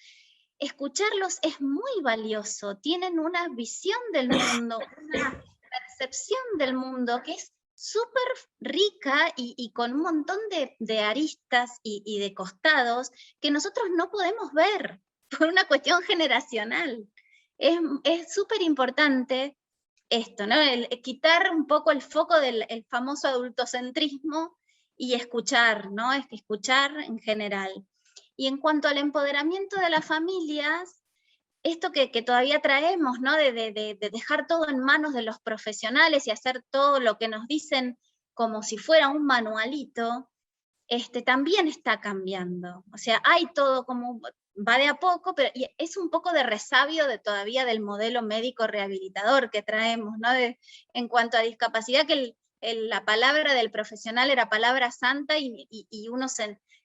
escucharlos es muy valioso, tienen una visión del mundo, una percepción del mundo que es súper rica y con un montón de aristas y de costados que nosotros no podemos ver por una cuestión generacional. Es súper importante esto, ¿no? Quitar un poco el foco del famoso adultocentrismo y escuchar, ¿no? Escuchar en general. Y en cuanto al empoderamiento de las familias, esto que todavía traemos, ¿no? De dejar todo en manos de los profesionales y hacer todo lo que nos dicen como si fuera un manualito, también está cambiando. O sea, hay todo como, va de a poco, pero es un poco de resabio todavía del modelo médico rehabilitador que traemos, ¿no? En cuanto a discapacidad, que la palabra del profesional era palabra santa y uno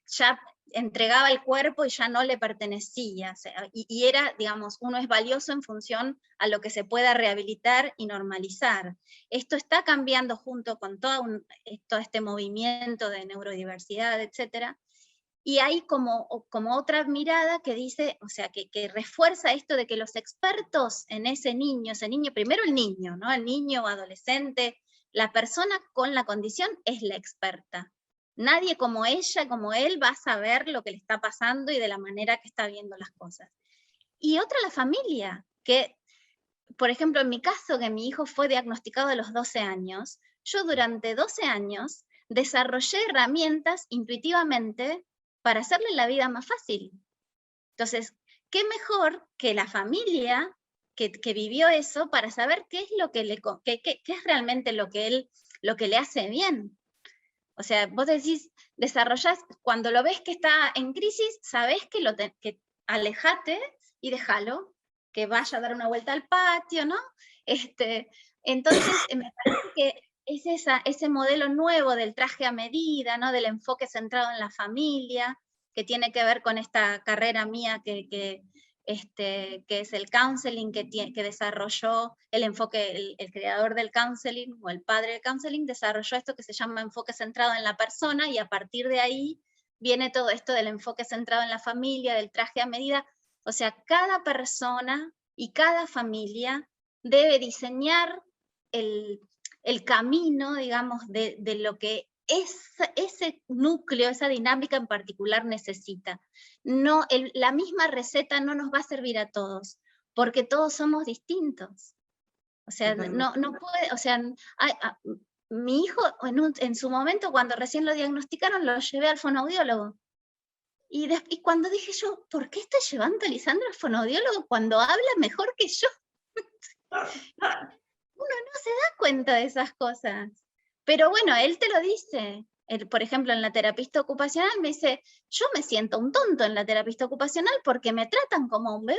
ya entregaba el cuerpo y ya no le pertenecía. O sea, y era, digamos, uno es valioso en función a lo que se pueda rehabilitar y normalizar. Esto está cambiando junto con todo este movimiento de neurodiversidad, etcétera. Y hay como otra mirada que dice, o sea, que refuerza esto de que los expertos en ese niño, primero el niño, ¿no? El niño o adolescente, la persona con la condición es la experta. Nadie como ella, como él, va a saber lo que le está pasando y de la manera que está viendo las cosas. Y otra, la familia, que, por ejemplo, en mi caso, que mi hijo fue diagnosticado a los 12 años, yo durante 12 años desarrollé herramientas intuitivamente para hacerle la vida más fácil. Entonces, ¿qué mejor que la familia que vivió eso para saber qué es lo que qué es realmente lo que le hace bien? O sea, vos decís, desarrollás, cuando lo ves que está en crisis, sabés que alejate y déjalo, que vaya a dar una vuelta al patio, ¿no? Entonces, me parece que es ese modelo nuevo del traje a medida, ¿no? Del enfoque centrado en la familia, que tiene que ver con esta carrera mía que es el counseling, que desarrolló el enfoque, el creador del counseling, o el padre del counseling, desarrolló esto que se llama enfoque centrado en la persona, y a partir de ahí viene todo esto del enfoque centrado en la familia, del traje a medida. O sea, cada persona y cada familia debe diseñar el camino, digamos, de lo que ese núcleo, esa dinámica en particular necesita. No, la misma receta no nos va a servir a todos, porque todos somos distintos. O sea, no puede, o sea, mi hijo en su momento, cuando recién lo diagnosticaron, lo llevé al fonoaudiólogo. Y cuando dije yo, ¿por qué estoy llevando a Lisandro al fonoaudiólogo cuando habla mejor que yo? Uno no se da cuenta de esas cosas. Pero bueno, él te lo dice. Él, por ejemplo, en la terapista ocupacional me dice, yo me siento un tonto en la terapista ocupacional porque me tratan como un bebé.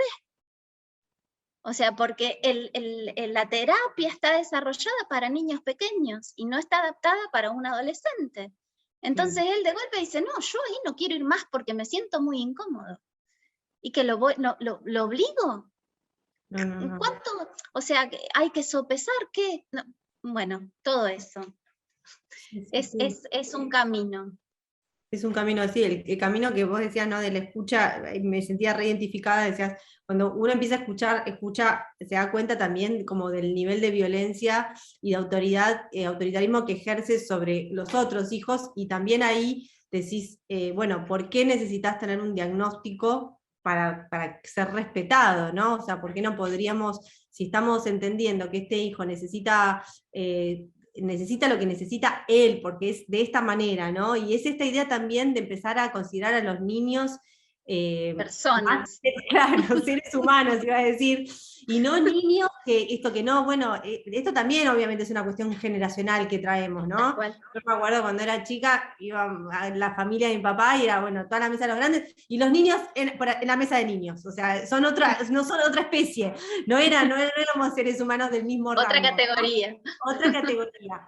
O sea, porque la terapia está desarrollada para niños pequeños y no está adaptada para un adolescente. Entonces él de golpe dice, no, yo ahí no quiero ir más porque me siento muy incómodo. ¿Y que lo obligo? No. ¿Cuánto? O sea, hay que sopesar qué. No, bueno, todo eso. Sí. Es un camino. Es un camino así, el camino que vos decías, ¿no? De la escucha, me sentía reidentificada, decías, cuando uno empieza a escucha, se da cuenta también como del nivel de violencia y de autoritarismo que ejerce sobre los otros hijos, y también ahí decís, bueno, ¿por qué necesitas tener un diagnóstico para ser respetado, ¿no? O sea, ¿por qué no podríamos, si estamos entendiendo que este hijo necesita lo que necesita él, porque es de esta manera, ¿no? Y es esta idea también de empezar a considerar a los niños personas. Claro, seres humanos, iba a decir, y no niños esto también obviamente es una cuestión generacional que traemos, ¿no? Yo me acuerdo cuando era chica, iba a la familia de mi papá y era, bueno, toda la mesa de los grandes, y los niños en la mesa de niños, o sea, no son otra especie, no éramos seres humanos del mismo rango. Otra categoría. Otra categoría.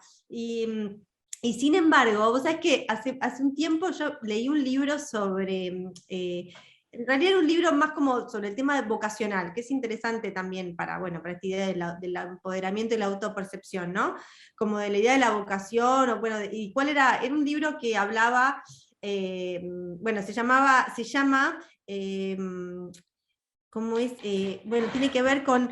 Y sin embargo, vos sabés que hace un tiempo yo leí un libro sobre, en realidad era un libro más como sobre el tema vocacional, que es interesante también para esta idea del empoderamiento y la autopercepción, ¿no? Como de la idea de la vocación, y cuál era un libro que hablaba, se llama ¿cómo es? Tiene que ver con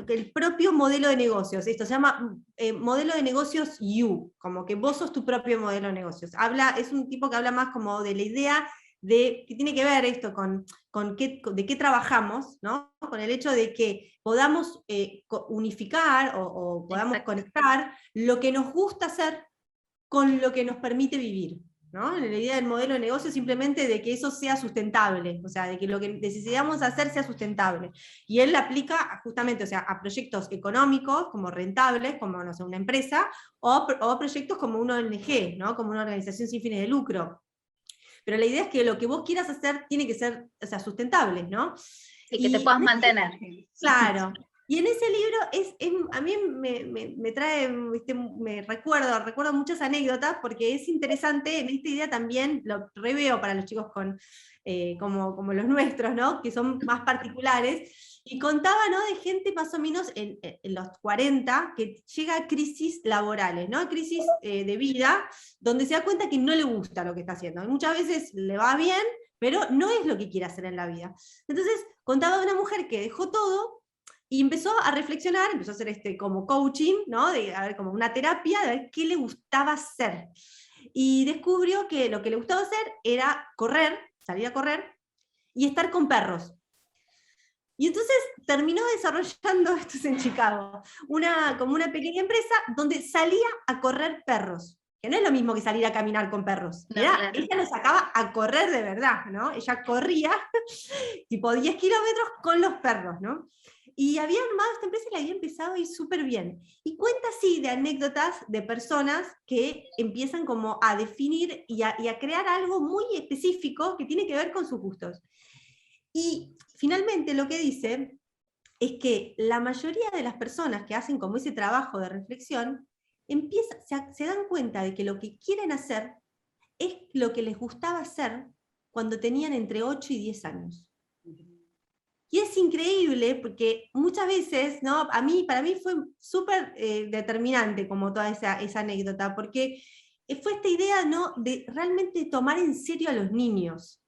el propio modelo de negocios. Esto se llama modelo de negocios You, como que vos sos tu propio modelo de negocios. Es un tipo que habla más como de la idea de que tiene que ver esto de qué trabajamos, ¿no? Con el hecho de que podamos unificar o podamos conectar lo que nos gusta hacer con lo que nos permite vivir, ¿no? La idea del modelo de negocio es simplemente de que eso sea sustentable, o sea, de que lo que necesitamos hacer sea sustentable. Y él la aplica justamente, o sea, a proyectos económicos, como rentables, como, no sé, una empresa, o proyectos como una ONG, ¿no? Como una organización sin fines de lucro. Pero la idea es que lo que vos quieras hacer tiene que ser, o sea, sustentable, ¿no? Y que te puedas mantener. Claro. Y en ese libro a mí me trae, recuerdo muchas anécdotas, porque es interesante en esta idea también, lo reveo para los chicos como los nuestros, ¿no? Que son más particulares, y contaba, ¿no? De gente más o menos en los 40 que llega a crisis laborales, ¿no? Crisis de vida, donde se da cuenta que no le gusta lo que está haciendo. Y muchas veces le va bien, pero no es lo que quiere hacer en la vida. Entonces contaba de una mujer que dejó todo y empezó a reflexionar, empezó a hacer como coaching, ¿no? Como una terapia, de ver qué le gustaba hacer. Y descubrió que lo que le gustaba hacer era salir a correr y estar con perros. Y entonces terminó desarrollando, esto es en Chicago, como una pequeña empresa donde salía a correr perros. Que no es lo mismo que salir a caminar con perros. No, claro. Ella los sacaba a correr de verdad, ¿no? Ella corría tipo 10 kilómetros con los perros, ¿no? Y había armado esta empresa y la había empezado a ir súper bien. Y cuenta así de anécdotas de personas que empiezan como a definir y a crear algo muy específico que tiene que ver con sus gustos. Y finalmente lo que dice es que la mayoría de las personas que hacen como ese trabajo de reflexión se dan cuenta de que lo que quieren hacer es lo que les gustaba hacer cuando tenían entre 8 y 10 años. Y es increíble porque muchas veces, ¿no? Para mí fue súper determinante como toda esa anécdota, porque fue esta idea, ¿no? De realmente tomar en serio a los niños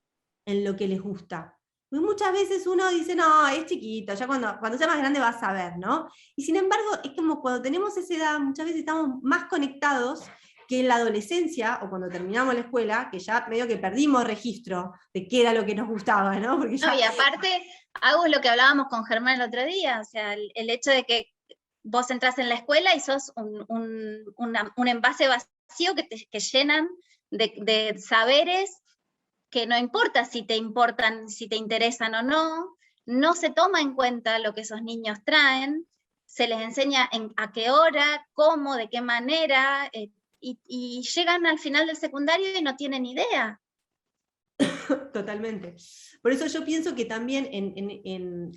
en lo que les gusta. Porque muchas veces uno dice, no, es chiquito, ya cuando sea más grande vas a ver, ¿no? Y sin embargo, es como cuando tenemos esa edad, muchas veces estamos más conectados que en la adolescencia, o cuando terminamos la escuela, que ya medio que perdimos registro de qué era lo que nos gustaba, ¿no? Porque ya... No, y aparte, hago lo que hablábamos con Germán el otro día, o sea, el hecho de que vos entras en la escuela y sos un envase vacío que llenan de saberes que no importa si te importan, si te interesan o no, no se toma en cuenta lo que esos niños traen, se les enseña a qué hora, cómo, de qué manera, y llegan al final del secundario y no tienen idea. Totalmente. Por eso yo pienso que también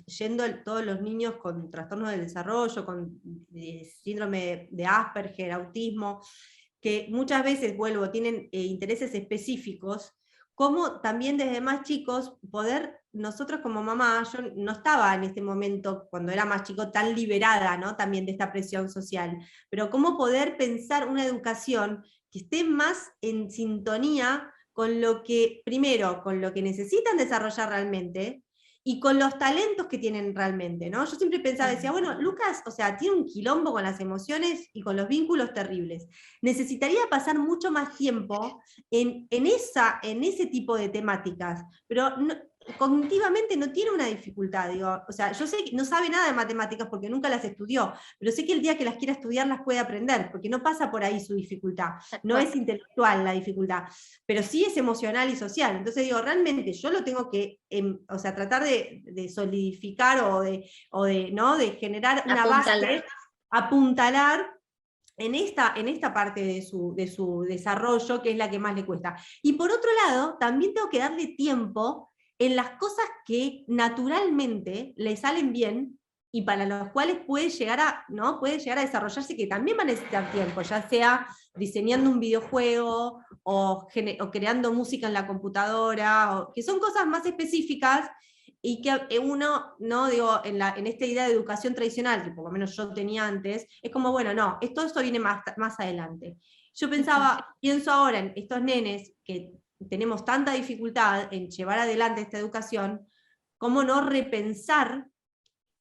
yendo a todos los niños con trastornos del desarrollo, con síndrome de Asperger, autismo, que muchas veces, vuelvo, tienen intereses específicos, como también desde más chicos poder, nosotros como mamá, yo no estaba en este momento, cuando era más chico, tan liberada, ¿no? También de esta presión social, pero cómo poder pensar una educación que esté más en sintonía con lo que, primero, con lo que necesitan desarrollar realmente, y con los talentos que tienen realmente, ¿no? Yo siempre pensaba, decía, bueno, Lucas, o sea, tiene un quilombo con las emociones y con los vínculos terribles. Necesitaría pasar mucho más tiempo en ese tipo de temáticas, pero no, cognitivamente no tiene una dificultad, digo, o sea, yo sé que no sabe nada de matemáticas porque nunca las estudió, pero sé que el día que las quiera estudiar las puede aprender, porque no pasa por ahí su dificultad, no es intelectual la dificultad, pero sí es emocional y social. Entonces digo, realmente yo lo tengo que, o sea, tratar de solidificar o de generar una base, apuntalar en esta parte de su desarrollo, que es la que más le cuesta. Y por otro lado, también tengo que darle tiempo en las cosas que naturalmente le salen bien y para los cuales puede llegar a desarrollarse, que también va a necesitar tiempo, ya sea diseñando un videojuego o creando música en la computadora, que son cosas más específicas y que uno, no digo, en esta idea de educación tradicional, que por lo menos yo tenía antes, es como, bueno, no, esto viene más adelante. Yo pienso ahora en estos nenes que tenemos tanta dificultad en llevar adelante esta educación, ¿cómo no repensar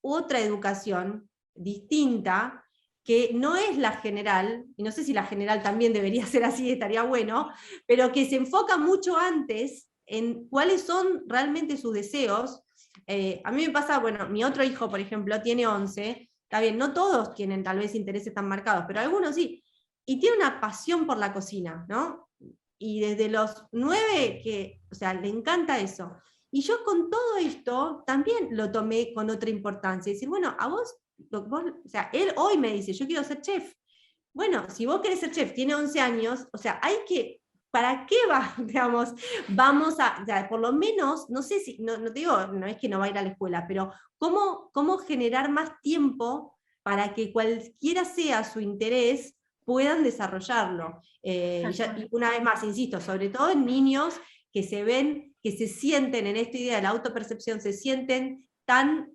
otra educación distinta, que no es la general, y no sé si la general también debería ser así, estaría bueno, pero que se enfoca mucho antes en cuáles son realmente sus deseos? A mí me pasa, bueno, mi otro hijo, por ejemplo, tiene 11, está bien, no todos tienen tal vez intereses tan marcados, pero algunos sí, y tiene una pasión por la cocina, ¿no? Y desde los 9, o sea, le encanta eso. Y yo con todo esto también lo tomé con otra importancia. Decir, bueno, a vos, o sea, él hoy me dice, yo quiero ser chef. Bueno, si vos querés ser chef, tiene 11 años, o sea, hay que, ¿para qué va? Digamos, vamos a, o sea, por lo menos, no sé si, no te digo, no es que no va a ir a la escuela, pero ¿cómo generar más tiempo para que cualquiera sea su interés, puedan desarrollarlo? Y una vez más, insisto, sobre todo en niños que se ven, que se sienten en esta idea de la autopercepción, se sienten tan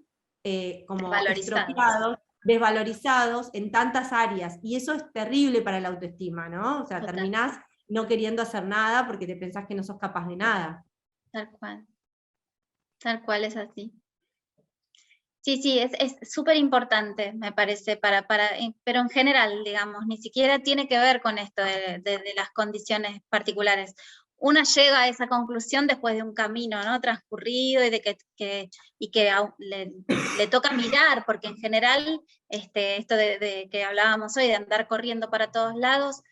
como estropeados, desvalorizados en tantas áreas, y eso es terrible para la autoestima, ¿no? O sea, terminás no queriendo hacer nada porque te pensás que no sos capaz de nada. Tal cual es así. Sí, es súper importante, me parece, pero en general, digamos, ni siquiera tiene que ver con esto de las condiciones particulares. Una llega a esa conclusión después de un camino, ¿no?, transcurrido, y de que le toca mirar, porque en general, esto de que hablábamos hoy, de andar corriendo para todos lados,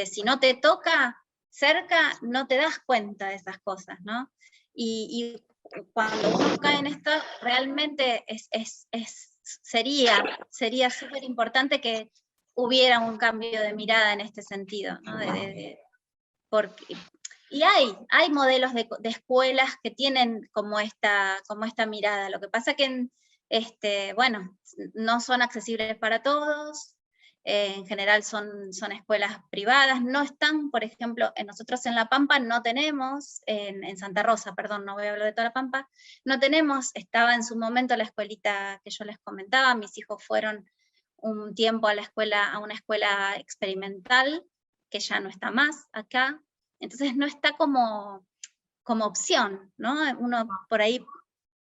si no te toca cerca, no te das cuenta de esas cosas, ¿no? Y cuando uno cae en esto, realmente sería súper importante que hubiera un cambio de mirada en este sentido, ¿no? Y hay modelos de escuelas que tienen como esta mirada. Lo que pasa que, bueno, no son accesibles para todos. En general son escuelas privadas, no están, por ejemplo, nosotros en La Pampa no tenemos, en Santa Rosa, perdón, no voy a hablar de toda La Pampa, no tenemos, estaba en su momento la escuelita que yo les comentaba, mis hijos fueron un tiempo a una escuela experimental, que ya no está más acá, entonces no está como opción, ¿no? Uno por ahí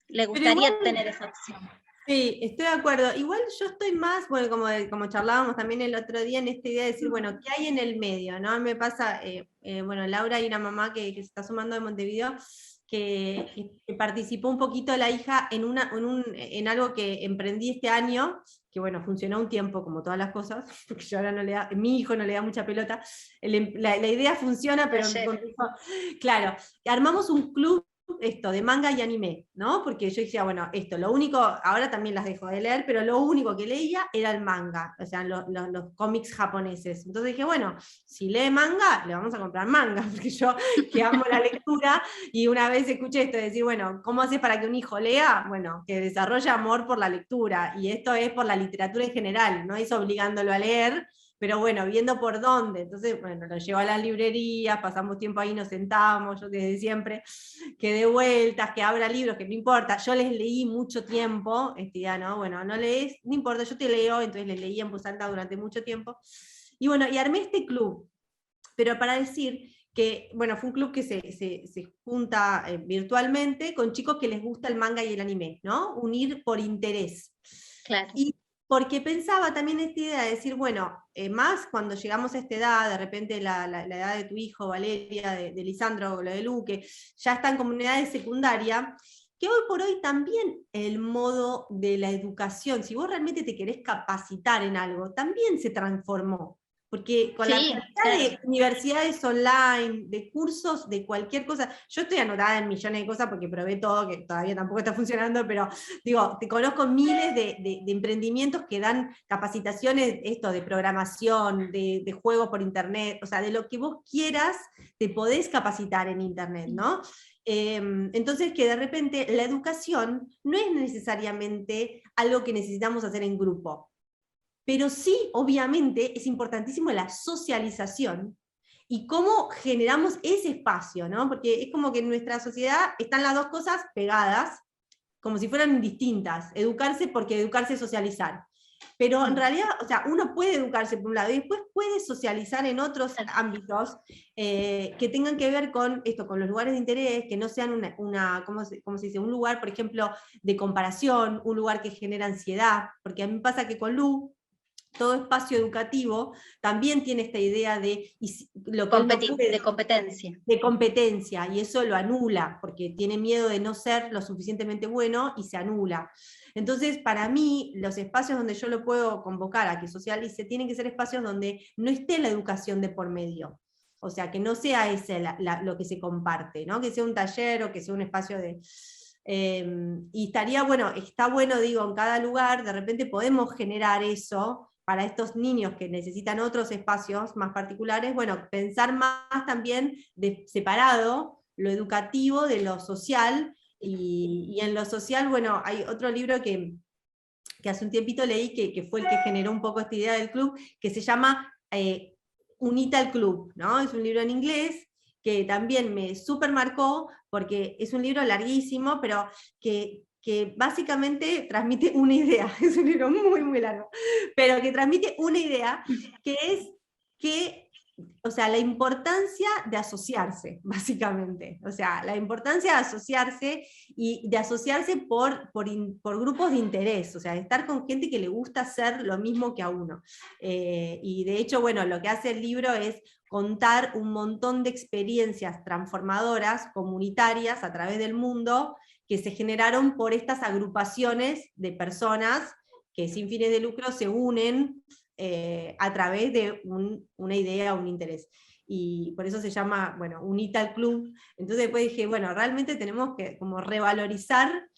le gustaría tener esa opción. Sí, estoy de acuerdo. Igual yo estoy más, bueno, como charlábamos también el otro día, en esta idea de decir, bueno, ¿qué hay en el medio? ¿No? Me pasa, bueno, Laura y una mamá que se está sumando de Montevideo, que participó un poquito la hija en algo que emprendí este año, que bueno, funcionó un tiempo, como todas las cosas, porque yo ahora mi hijo no le da mucha pelota. La idea funciona, pero claro, armamos un club de manga y anime, ¿no? Porque yo decía, bueno, lo único, ahora también las dejo de leer, pero lo único que leía era el manga, o sea, los cómics japoneses. Entonces dije, bueno, si lee manga, le vamos a comprar manga, porque yo que amo la lectura, y una vez escuché esto de decir, bueno, ¿cómo haces para que un hijo lea? Bueno, que desarrolle amor por la lectura, y esto es por la literatura en general, no es obligándolo a leer, pero bueno, viendo por dónde. Entonces, bueno, lo llevo a las librerías, pasamos tiempo ahí, nos sentamos, yo desde siempre, que dé vueltas, que abra libros, que no importa. Yo les leí mucho tiempo, ya, ¿no? Bueno, no lees, no importa, yo te leo, entonces les leí en voz alta durante mucho tiempo. Y bueno, y armé este club, pero para decir que, bueno, fue un club que se junta virtualmente con chicos que les gusta el manga y el anime, ¿no? Unir por interés. Claro. Y porque pensaba también esta idea de decir, bueno, más cuando llegamos a esta edad, de repente la edad de tu hijo, Valeria, de Lisandro, o la de Luque, ya están en comunidades secundaria, que hoy por hoy también el modo de la educación, si vos realmente te querés capacitar en algo, también se transformó. Porque con la cantidad de universidades online, de cursos, de cualquier cosa, yo estoy anotada en millones de cosas porque probé todo, que todavía tampoco está funcionando, pero digo, te conozco miles de emprendimientos que dan capacitaciones, de programación, de juegos por internet, o sea, de lo que vos quieras, te podés capacitar en internet, ¿no? Entonces que de repente la educación no es necesariamente algo que necesitamos hacer en grupo. Pero sí, obviamente, es importantísimo la socialización y cómo generamos ese espacio, ¿no? Porque es como que en nuestra sociedad están las dos cosas pegadas, como si fueran distintas. Educarse porque educarse es socializar. Pero en realidad, o sea, uno puede educarse por un lado y después puede socializar en otros ámbitos que tengan que ver con esto, con los lugares de interés, que no sean ¿cómo se dice? Un lugar, por ejemplo, de comparación, un lugar que genera ansiedad, porque a mí me pasa que con Lu, todo espacio educativo también tiene esta idea de lo que de competencia. De competencia, y eso lo anula, porque tiene miedo de no ser lo suficientemente bueno y se anula. Entonces, para mí, los espacios donde yo lo puedo convocar a que socialice, tienen que ser espacios donde no esté la educación de por medio. O sea, que no sea ese lo que se comparte, ¿no? Que sea un taller o que sea un espacio de... y está bueno, digo, en cada lugar, de repente podemos generar eso, para estos niños que necesitan otros espacios más particulares, bueno, pensar más también separado lo educativo de lo social, y en lo social, bueno, hay otro libro que hace un tiempito leí, que fue el que generó un poco esta idea del club, que se llama Unite al Club, ¿no? Es un libro en inglés, que también me súper marcó, porque es un libro larguísimo, pero que básicamente transmite una idea, es un libro muy, muy largo, pero que transmite una idea, que es que, o sea, la importancia de asociarse, básicamente, o sea, la importancia de asociarse, y de asociarse por grupos de interés, o sea, de estar con gente que le gusta hacer lo mismo que a uno. Y de hecho, bueno, lo que hace el libro es contar un montón de experiencias transformadoras, comunitarias, a través del mundo, que se generaron por estas agrupaciones de personas que sin fines de lucro se unen a través de una idea, un interés. Y por eso se llama, bueno, Unite al Club. Entonces después dije, bueno, realmente tenemos que como revalorizar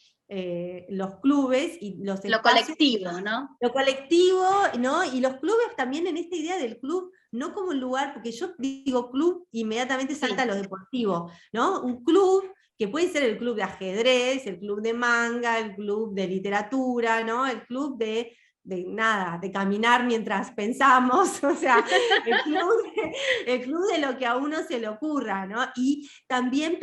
los clubes y los espacios. Lo colectivo, ¿no? Lo colectivo, ¿no? Y los clubes también, en esta idea del club, no como un lugar, porque yo digo club, inmediatamente salta a lo deportivo, ¿no? Un club que puede ser el club de ajedrez, el club de manga, el club de literatura, ¿no? El club de caminar mientras pensamos, o sea, el club de lo que a uno se le ocurra, ¿no? Y también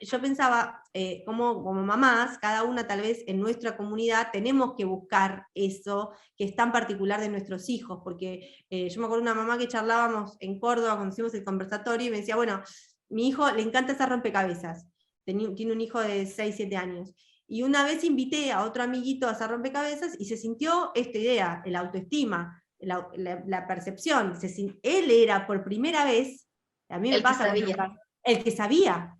yo pensaba, como mamás, cada una tal vez en nuestra comunidad, tenemos que buscar eso que es tan particular de nuestros hijos, porque yo me acuerdo de una mamá que charlábamos en Córdoba cuando hicimos el conversatorio, y me decía, bueno, mi hijo le encanta hacer rompecabezas, tiene un hijo de 6, 7 años, Y una vez invité a otro amiguito a hacer rompecabezas y se sintió esta idea, la autoestima, la percepción. Él era por primera vez, a mí me El que pasa el que sabía.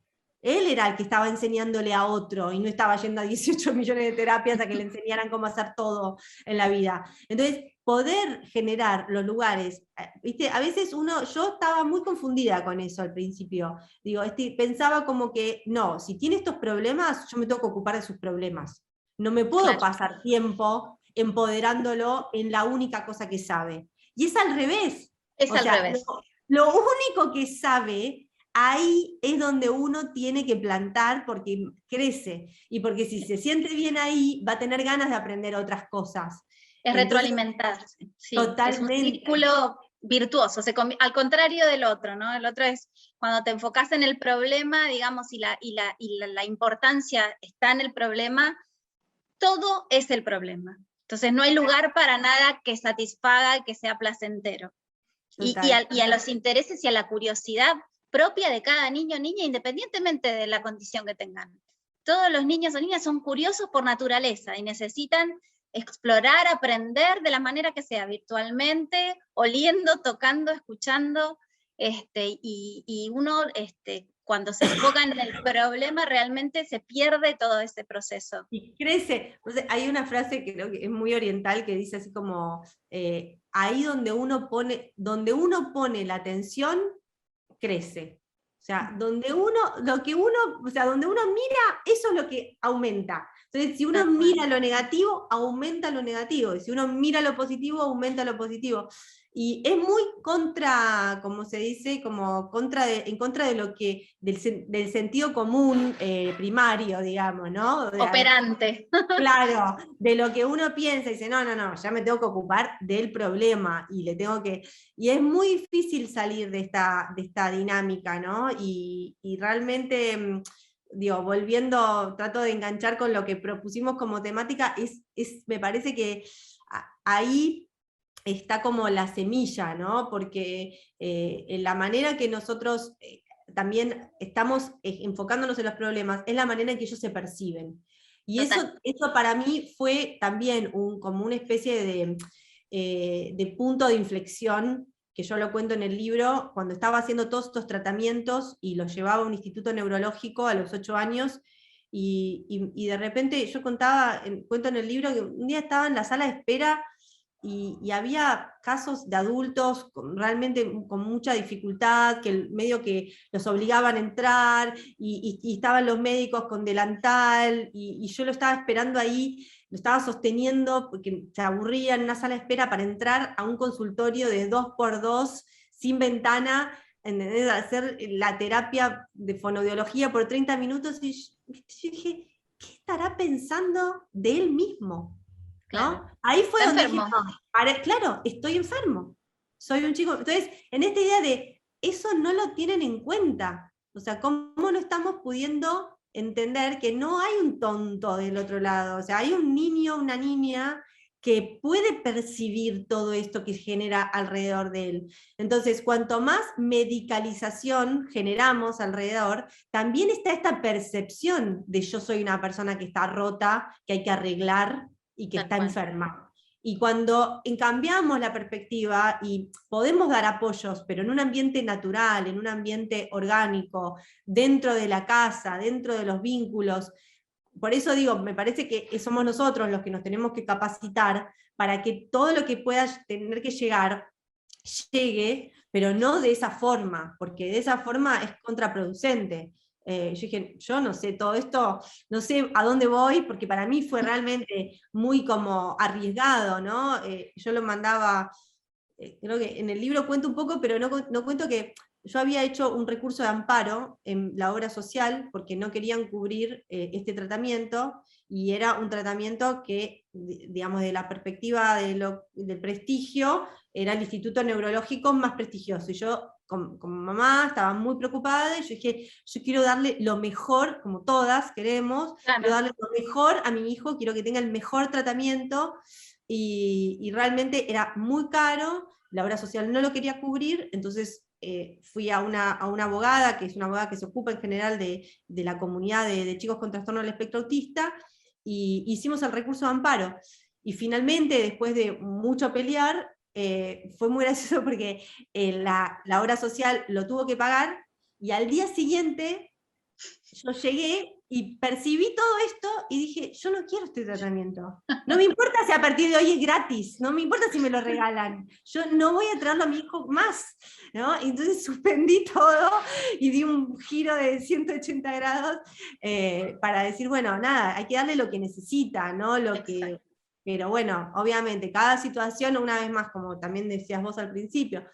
Él era el que estaba enseñándole a otro y no estaba yendo a 18 millones de terapias a que le enseñaran cómo hacer todo en la vida. Entonces, poder generar los lugares, ¿viste? A veces yo estaba muy confundida con eso al principio. Digo, pensaba como que, no, si tiene estos problemas, yo me tengo que ocupar de sus problemas. No me puedo pasar tiempo empoderándolo en la única cosa que sabe. Y es al revés. Es al revés. Lo único que sabe, ahí es donde uno tiene que plantar porque crece. Y porque si se siente bien ahí, va a tener ganas de aprender otras cosas. Es retroalimentarse. Sí, totalmente. Es un círculo virtuoso, al contrario del otro, ¿no? El otro es cuando te enfocas en el problema, digamos, y la importancia está en el problema, todo es el problema. Entonces no hay lugar para nada que satisfaga, que sea placentero. Y a los intereses y a la curiosidad propia de cada niño o niña, independientemente de la condición que tengan. Todos los niños o niñas son curiosos por naturaleza y necesitan explorar, aprender de la manera que sea, virtualmente, oliendo, tocando, escuchando, y uno cuando se enfoca en el problema realmente se pierde todo ese proceso. Y crece. Entonces, hay una frase que creo que es muy oriental que dice así como, ahí donde uno pone la atención, crece. O sea, donde uno mira, eso es lo que aumenta. Entonces, si uno mira lo negativo, aumenta lo negativo. Y si uno mira lo positivo, aumenta lo positivo. Y es muy como se dice, en contra de lo que, del sentido común primario, digamos, ¿no? Operante. Claro, de lo que uno piensa y dice, no, ya me tengo que ocupar del problema y y es muy difícil salir de esta dinámica, ¿no? Y realmente, digo, trato de enganchar con lo que propusimos como temática, me parece que ahí está como la semilla, ¿no? Porque en la manera que nosotros también estamos enfocándonos en los problemas es la manera en que ellos se perciben. Y eso para mí fue también como una especie de punto de inflexión, que yo lo cuento en el libro, cuando estaba haciendo todos estos tratamientos y los llevaba a un instituto neurológico a los 8 años, y de repente yo cuento en el libro que un día estaba en la sala de espera y había casos de adultos realmente con mucha dificultad, que medio que los obligaban a entrar, y estaban los médicos con delantal, y yo lo estaba esperando ahí, lo estaba sosteniendo, porque se aburría en una sala de espera para entrar a un consultorio de 2x2, sin ventana, ¿entendés? Hacer la terapia de fonoaudiología por 30 minutos, y yo dije, ¿qué estará pensando de él mismo? ¿No? Claro. Ahí fue Está donde enfermo. dije, claro, estoy enfermo, soy un chico. Entonces, en esta idea de eso no lo tienen en cuenta, o sea, ¿cómo no estamos pudiendo entender que no hay un tonto del otro lado? O sea, hay un niño, una niña que puede percibir todo esto que genera alrededor de él. Entonces, cuanto más medicalización generamos alrededor, también está esta percepción de yo soy una persona que está rota, que hay que arreglar y que está enferma. Y cuando cambiamos la perspectiva y podemos dar apoyos, pero en un ambiente natural, en un ambiente orgánico, dentro de la casa, dentro de los vínculos, por eso digo, me parece que somos nosotros los que nos tenemos que capacitar para que todo lo que pueda tener que llegar, llegue, pero no de esa forma, porque de esa forma es contraproducente. Yo dije, yo no sé todo esto, no sé a dónde voy, porque para mí fue realmente muy como arriesgado, ¿no? Yo lo mandaba, creo que en el libro cuento un poco, pero no cuento que yo había hecho un recurso de amparo en la obra social porque no querían cubrir este tratamiento, y era un tratamiento que, digamos, de la perspectiva del prestigio, era el instituto neurológico más prestigioso. Y yo, como mamá, estaba muy preocupada, y yo dije, yo quiero darle lo mejor, como todas queremos, quiero darle lo mejor a mi hijo, quiero que tenga el mejor tratamiento, y realmente era muy caro, la obra social no lo quería cubrir, entonces fui a una abogada, que es una abogada que se ocupa en general de la comunidad de chicos con trastorno del espectro autista, y hicimos el recurso de amparo. Y finalmente, después de mucho pelear, fue muy gracioso porque la obra social lo tuvo que pagar, y al día siguiente yo llegué y percibí todo esto y dije, yo no quiero este tratamiento. No me importa si a partir de hoy es gratis, no me importa si me lo regalan. Yo no voy a traerlo a mi hijo más, ¿no? Entonces suspendí todo y di un giro de 180 grados para decir, bueno, nada, hay que darle lo que necesita, ¿no? Pero bueno, obviamente, cada situación, una vez más, como también decías vos al principio,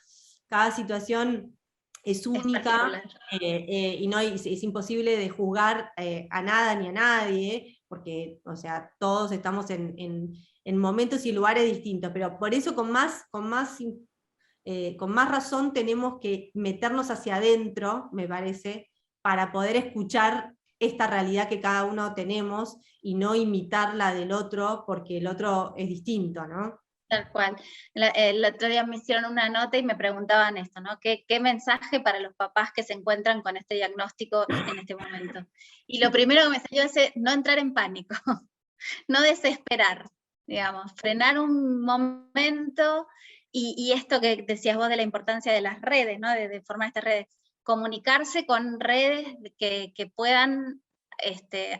cada situación es única, y no es imposible de juzgar a nada ni a nadie, porque, o sea, todos estamos en momentos y lugares distintos, pero por eso con más razón tenemos que meternos hacia adentro, me parece, para poder escuchar esta realidad que cada uno tenemos y no imitar la del otro, porque el otro es distinto, ¿no? Tal cual. El otro día me hicieron una nota y me preguntaban esto, ¿no? ¿Qué mensaje para los papás que se encuentran con este diagnóstico en este momento? Y lo primero que me salió es no entrar en pánico, no desesperar, digamos, frenar un momento, y esto que decías vos de la importancia de las redes, ¿no? De formar estas redes, comunicarse con redes que puedan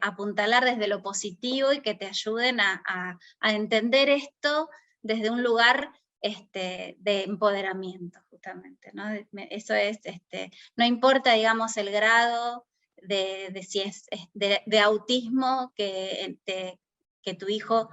apuntalar desde lo positivo y que te ayuden a entender esto desde un lugar de empoderamiento, justamente, ¿no? Eso es, no importa, digamos, el grado de si es de autismo que tu hijo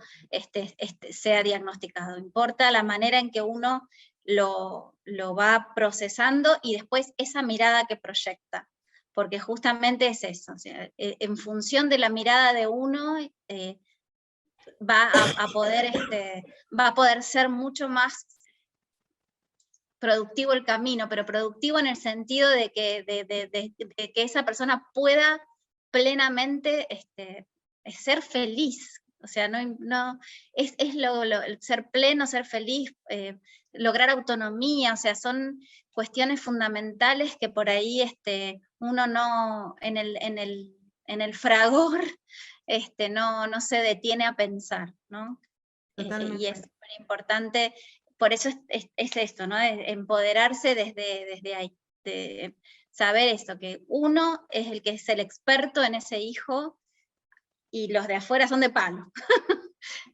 sea diagnosticado, importa la manera en que uno lo va procesando y después esa mirada que proyecta, porque justamente es eso, o sea, en función de la mirada de uno, va a poder ser mucho más productivo el camino, pero productivo en el sentido de que esa persona pueda plenamente ser feliz. O sea, es ser pleno, ser feliz, lograr autonomía, o sea, son cuestiones fundamentales que por ahí uno no, en el fragor, no se detiene a pensar, ¿no? Y es súper importante, por eso es esto, ¿no? Empoderarse desde ahí, de saber esto, que uno es el que es el experto en ese hijo y los de afuera son de palo.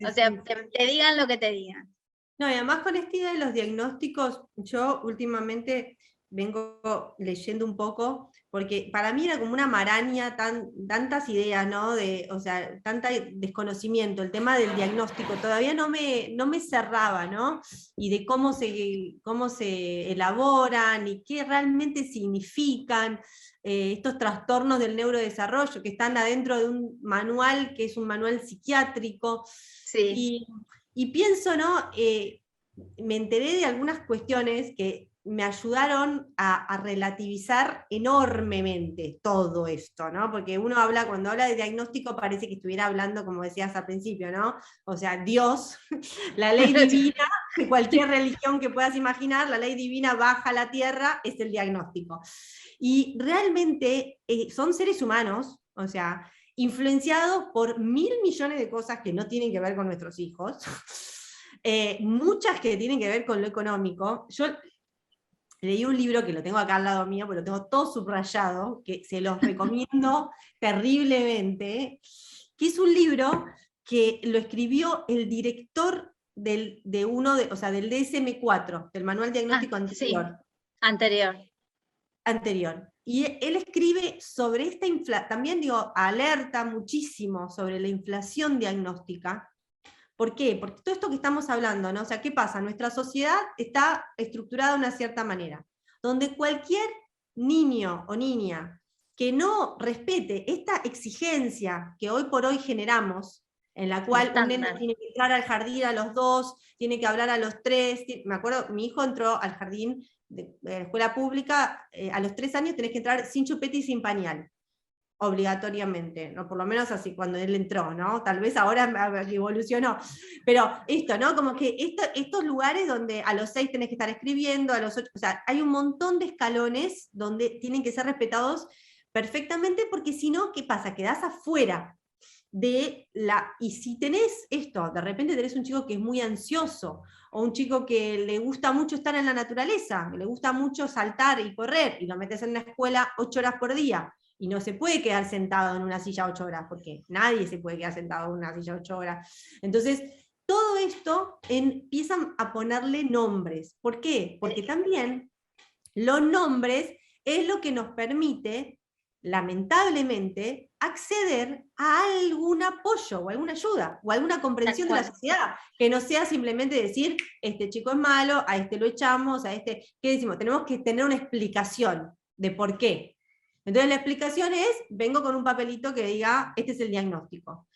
O sea, te digan lo que te digan. No, y además con esta idea de los diagnósticos, yo últimamente vengo leyendo un poco, porque para mí era como una maraña, tantas ideas, ¿no? O sea, tanta desconocimiento, el tema del diagnóstico todavía no me cerraba, ¿no? Y de cómo se elaboran y qué realmente significan estos trastornos del neurodesarrollo, que están adentro de un manual, que es un manual psiquiátrico. Sí. Y pienso, ¿no? Me enteré de algunas cuestiones que me ayudaron a relativizar enormemente todo esto, ¿no? Porque uno cuando habla de diagnóstico parece que estuviera hablando, como decías al principio, ¿no? O sea, Dios, la ley divina, de cualquier religión que puedas imaginar, la ley divina baja a la tierra, es el diagnóstico. Y realmente son seres humanos, o sea, influenciados por 1.000 millones de cosas que no tienen que ver con nuestros hijos, muchas que tienen que ver con lo económico. Yo leí un libro que lo tengo acá al lado mío, pero lo tengo todo subrayado, que se los recomiendo terriblemente, que es un libro que lo escribió el director del DSM-4, del Manual Diagnóstico Anterior. Sí, anterior. Y él escribe sobre esta inflación, también alerta muchísimo sobre la inflación diagnóstica. ¿Por qué? Porque todo esto que estamos hablando, ¿no? O sea, ¿qué pasa? Nuestra sociedad está estructurada de una cierta manera, donde cualquier niño o niña que no respete esta exigencia que hoy por hoy generamos, en la cual un nene tiene que entrar al jardín a los 2, tiene que hablar a los 3, me acuerdo, mi hijo entró al jardín de la escuela pública, a los 3 años tenés que entrar sin chupete y sin pañal. obligatoriamente, ¿no? Por lo menos así cuando él entró, ¿no? Tal vez ahora evolucionó, pero esto, ¿no? Como que estos lugares donde a los 6 tenés que estar escribiendo, a los 8, o sea, hay un montón de escalones donde tienen que ser respetados perfectamente, porque si no, ¿qué pasa? Quedás afuera y si tenés esto, de repente tenés un chico que es muy ansioso, o un chico que le gusta mucho estar en la naturaleza, que le gusta mucho saltar y correr, y lo metes en una escuela 8 horas por día, y no se puede quedar sentado en una silla 8 horas, porque nadie se puede quedar sentado en una silla 8 horas. Entonces, todo esto empiezan a ponerle nombres. ¿Por qué? Porque también los nombres es lo que nos permite, lamentablemente, acceder a algún apoyo, o alguna ayuda, o alguna comprensión de la sociedad, que no sea simplemente decir, este chico es malo, a este lo echamos, a este, ¿qué decimos? Tenemos que tener una explicación de por qué. Entonces la explicación es, vengo con un papelito que diga, este es el diagnóstico.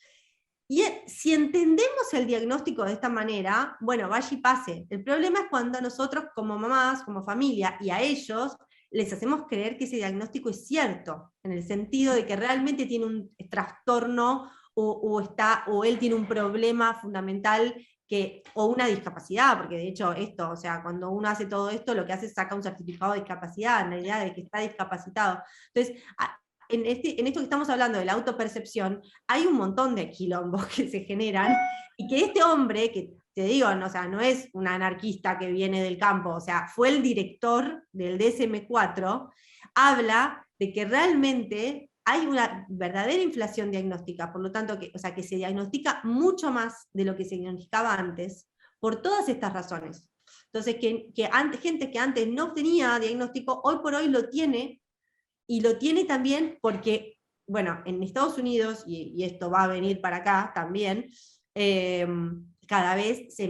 Y si entendemos el diagnóstico de esta manera, bueno, vaya y pase. El problema es cuando nosotros como mamás, como familia, y a ellos les hacemos creer que ese diagnóstico es cierto, en el sentido de que realmente tiene un trastorno o él tiene un problema fundamental o una discapacidad, porque de hecho esto, o sea, cuando uno hace todo esto, lo que hace es saca un certificado de discapacidad, en la idea de que está discapacitado. Entonces, en esto que estamos hablando de la autopercepción, hay un montón de quilombos que se generan, y que este hombre, que te digo, no, o sea, no es un anarquista que viene del campo, o sea, fue el director del DSM-4, habla de que realmente hay una verdadera inflación diagnóstica, por lo tanto, que se diagnostica mucho más de lo que se diagnosticaba antes, por todas estas razones. Entonces, gente que antes no tenía diagnóstico, hoy por hoy lo tiene, y lo tiene también porque, bueno, en Estados Unidos, y esto va a venir para acá también, cada vez se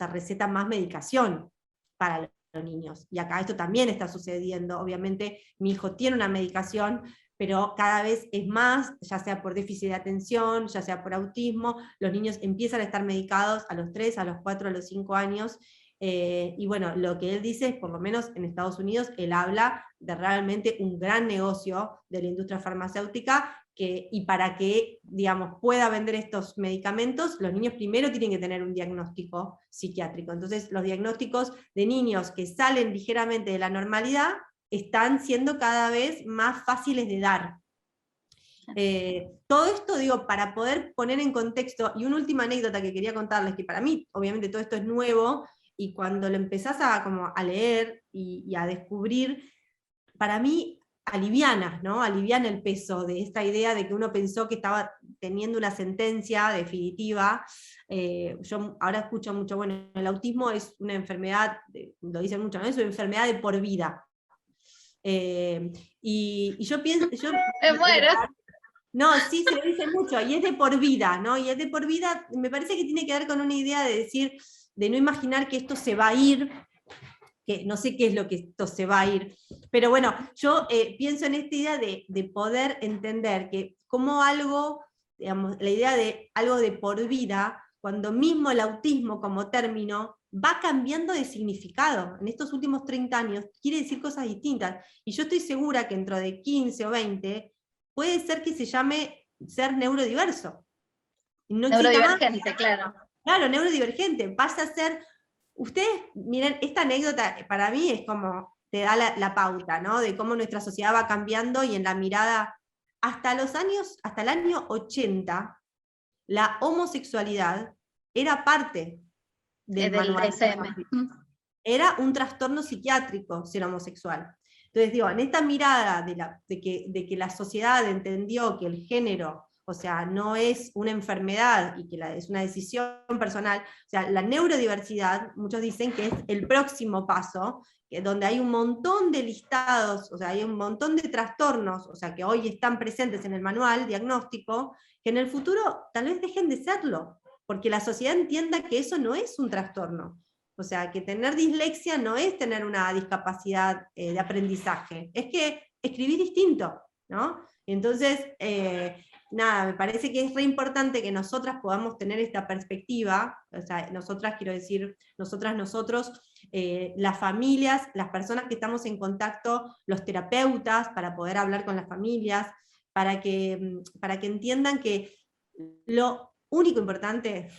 receta más medicación para los niños. Y acá esto también está sucediendo. Obviamente mi hijo tiene una medicación, pero cada vez es más, ya sea por déficit de atención, ya sea por autismo, los niños empiezan a estar medicados a los 3, a los 4, a los 5 años. Y bueno, lo que él dice es, por lo menos en Estados Unidos, él habla de realmente un gran negocio de la industria farmacéutica, y para que, digamos, pueda vender estos medicamentos, los niños primero tienen que tener un diagnóstico psiquiátrico. Entonces, los diagnósticos de niños que salen ligeramente de la normalidad están siendo cada vez más fáciles de dar. Todo esto, digo, para poder poner en contexto, y una última anécdota que quería contarles, que para mí, obviamente, todo esto es nuevo, y cuando lo empezás a leer y a descubrir, para mí aliviana, ¿no? Aliviana el peso de esta idea de que uno pensó que estaba teniendo una sentencia definitiva. Yo ahora escucho mucho, bueno, el autismo es una enfermedad, lo dicen mucho, ¿no? Es una enfermedad de por vida. Y yo pienso... Me muero. No, sí, se lo dice mucho, y es de por vida, ¿no? Y es de por vida, me parece que tiene que ver con una idea de decir, de no imaginar que esto se va a ir, que no sé qué es lo que esto se va a ir, pero bueno, yo pienso en esta idea de poder entender que como algo, digamos, la idea de algo de por vida, cuando mismo el autismo como término va cambiando de significado. En estos últimos 30 años quiere decir cosas distintas, y yo estoy segura que dentro de 15 o 20 puede ser que se llame ser neurodiverso. No neurodivergente, claro. Claro, neurodivergente, pasa a ser... Ustedes, miren, esta anécdota para mí es como, te da la pauta, ¿no? De cómo nuestra sociedad va cambiando, y en la mirada, hasta el año 80, la homosexualidad era parte del manual. Era un trastorno psiquiátrico ser homosexual. Entonces digo, en esta mirada de que la sociedad entendió que el género, o sea, no es una enfermedad y que es una decisión personal, o sea, la neurodiversidad, muchos dicen que es el próximo paso, donde hay un montón de listados, o sea, hay un montón de trastornos, o sea, que hoy están presentes en el manual diagnóstico, que en el futuro tal vez dejen de serlo, porque la sociedad entienda que eso no es un trastorno. O sea, que tener dislexia no es tener una discapacidad de aprendizaje, es que escribir distinto, ¿no? Entonces, nada, me parece que es re importante que nosotras podamos tener esta perspectiva, o sea, nosotras quiero decir, nosotras, nosotros, las familias, las personas que estamos en contacto, los terapeutas, para poder hablar con las familias, para que entiendan que lo único importante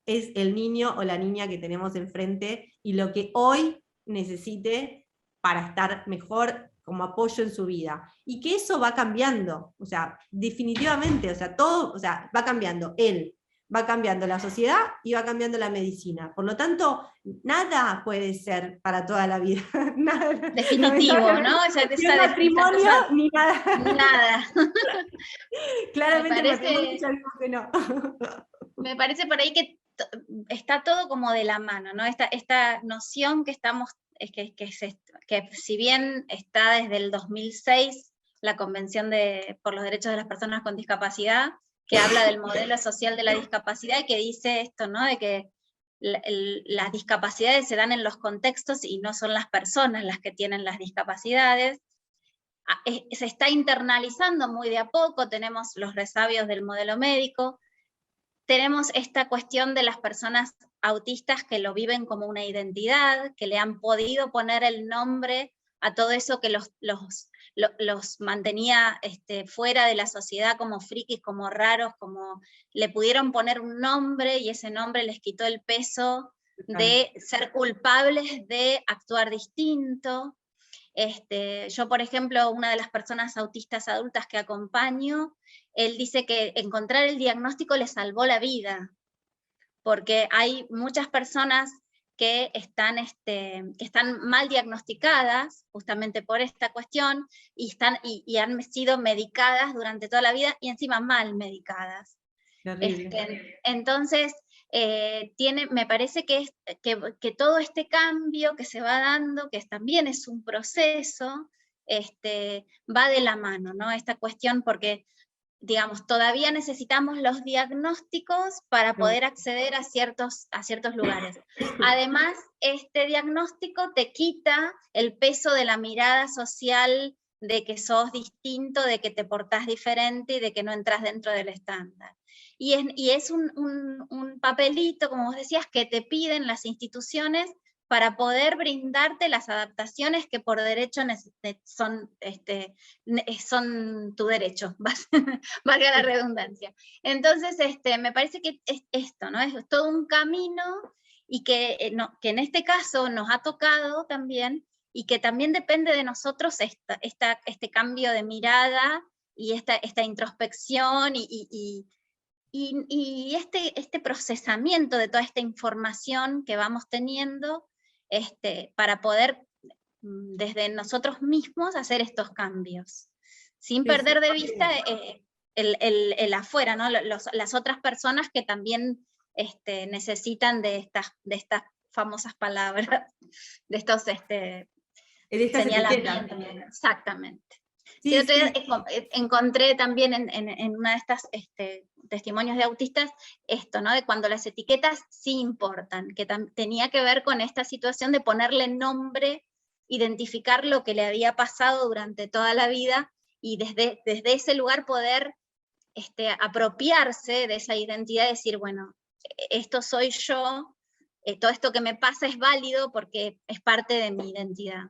es el niño o la niña que tenemos enfrente y lo que hoy necesite para estar mejor como apoyo en su vida. Y que eso va cambiando, o sea, definitivamente, o sea, todo, o sea, va cambiando él, va cambiando la sociedad y va cambiando la medicina. Por lo tanto, nada puede ser para toda la vida. Nada, definitivo, ¿no? O sea, ni un matrimonio, ni nada. Nada. Claramente me el matrimonio ya dijo que no. Me parece por ahí que está todo como de la mano, ¿no? Esta noción que estamos, que si bien está desde el 2006 la Convención por los Derechos de las Personas con Discapacidad, que habla del modelo social de la discapacidad y que dice esto, ¿no? De que las discapacidades se dan en los contextos y no son las personas las que tienen las discapacidades. Se está internalizando muy de a poco, tenemos los resabios del modelo médico, tenemos esta cuestión de las personas autistas que lo viven como una identidad, que le han podido poner el nombre a todo eso que los mantenía fuera de la sociedad como frikis, como raros, como le pudieron poner un nombre y ese nombre les quitó el peso de ser culpables de actuar distinto. Yo, por ejemplo, una de las personas autistas adultas que acompaño, él dice que encontrar el diagnóstico le salvó la vida, porque hay muchas personas que están mal diagnosticadas, justamente por esta cuestión, y han sido medicadas durante toda la vida, y encima mal medicadas. Entonces, me parece que todo este cambio que se va dando, que también es un proceso, va de la mano, ¿no? Esta cuestión, porque, digamos, todavía necesitamos los diagnósticos para poder acceder a ciertos lugares. Además, este diagnóstico te quita el peso de la mirada social de que sos distinto, de que te portás diferente y de que no entras dentro del estándar. Y es un papelito, como vos decías, que te piden las instituciones para poder brindarte las adaptaciones que por derecho son tu derecho, valga la redundancia. Entonces, me parece que es esto, ¿no? Es todo un camino y que en este caso nos ha tocado también, y que también depende de nosotros este cambio de mirada y esta introspección y este procesamiento de toda esta información que vamos teniendo para poder desde nosotros mismos hacer estos cambios, sin perder de vista el afuera, ¿no? Las otras personas que también necesitan de estas famosas palabras, de estos señalamientos. Exactamente. Sí, otro día encontré también en una de estas testimonios de autistas esto, ¿no? De cuando las etiquetas sí importan, que tenía que ver con esta situación de ponerle nombre, identificar lo que le había pasado durante toda la vida y desde ese lugar poder apropiarse de esa identidad y decir, bueno, esto soy yo, todo esto que me pasa es válido porque es parte de mi identidad.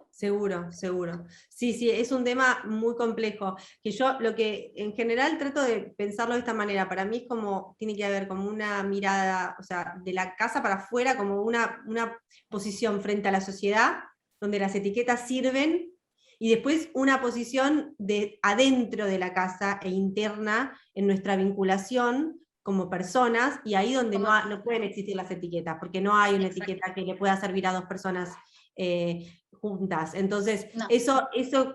Seguro, seguro. Sí, es un tema muy complejo, que yo lo que en general trato de pensarlo de esta manera, para mí es como, tiene que haber como una mirada, o sea, de la casa para afuera, como una posición frente a la sociedad, donde las etiquetas sirven, y después una posición de adentro de la casa e interna en nuestra vinculación como personas, y ahí donde no pueden existir las etiquetas, porque no hay una etiqueta que le pueda servir a dos personas juntas. Entonces, eso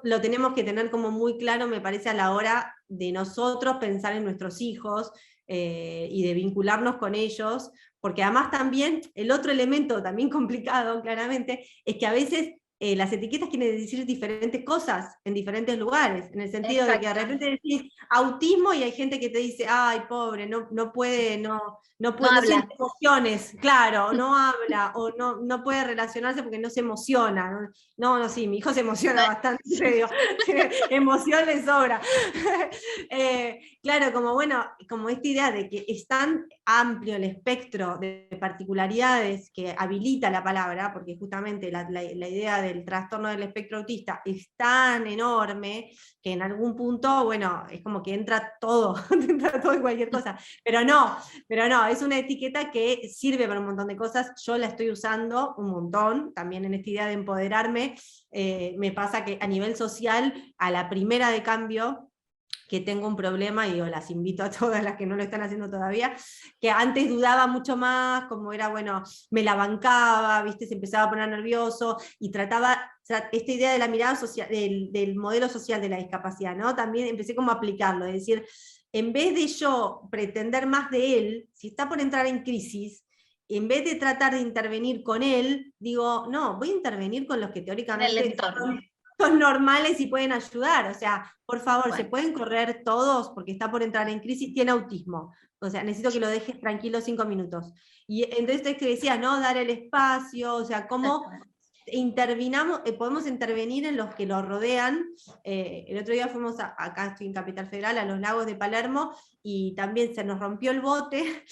lo tenemos que tener como muy claro, me parece, a la hora de nosotros pensar en nuestros hijos y de vincularnos con ellos, porque además también, el otro elemento también complicado, claramente, es que a veces las etiquetas quieren decir diferentes cosas en diferentes lugares, en el sentido de que de repente decís autismo y hay gente que te dice, ay, pobre, no puede, no siente emociones, claro, no habla, o no puede relacionarse porque no se emociona. Sí, mi hijo se emociona bastante, digo, emoción le sobra. Claro, como esta idea de que es tan amplio el espectro de particularidades que habilita la palabra, porque justamente la idea del trastorno del espectro autista es tan enorme que en algún punto, bueno, es como que entra todo, entra todo en cualquier cosa, pero no, es una etiqueta que sirve para un montón de cosas. Yo la estoy usando un montón, también en esta idea de empoderarme. Me pasa que a nivel social, a la primera de cambio, que tengo un problema, y las invito a todas las que no lo están haciendo todavía, que antes dudaba mucho más, como era, bueno, me la bancaba, ¿viste? Se empezaba a poner nervioso, y trataba, esta idea de la mirada social, del modelo social de la discapacidad, ¿no? También empecé como a aplicarlo, es decir, en vez de yo pretender más de él, si está por entrar en crisis, en vez de tratar de intervenir con él, digo, no, voy a intervenir con los que teóricamente son normales y pueden ayudar. O sea, por favor, se pueden correr todos porque está por entrar en crisis, tiene autismo. O sea, necesito que lo dejes tranquilo 5 minutos. Y entonces te decía, ¿no? Dar el espacio, o sea, cómo podemos intervenir en los que lo rodean. El otro día fuimos acá estoy en Capital Federal, a los lagos de Palermo, y también se nos rompió el bote,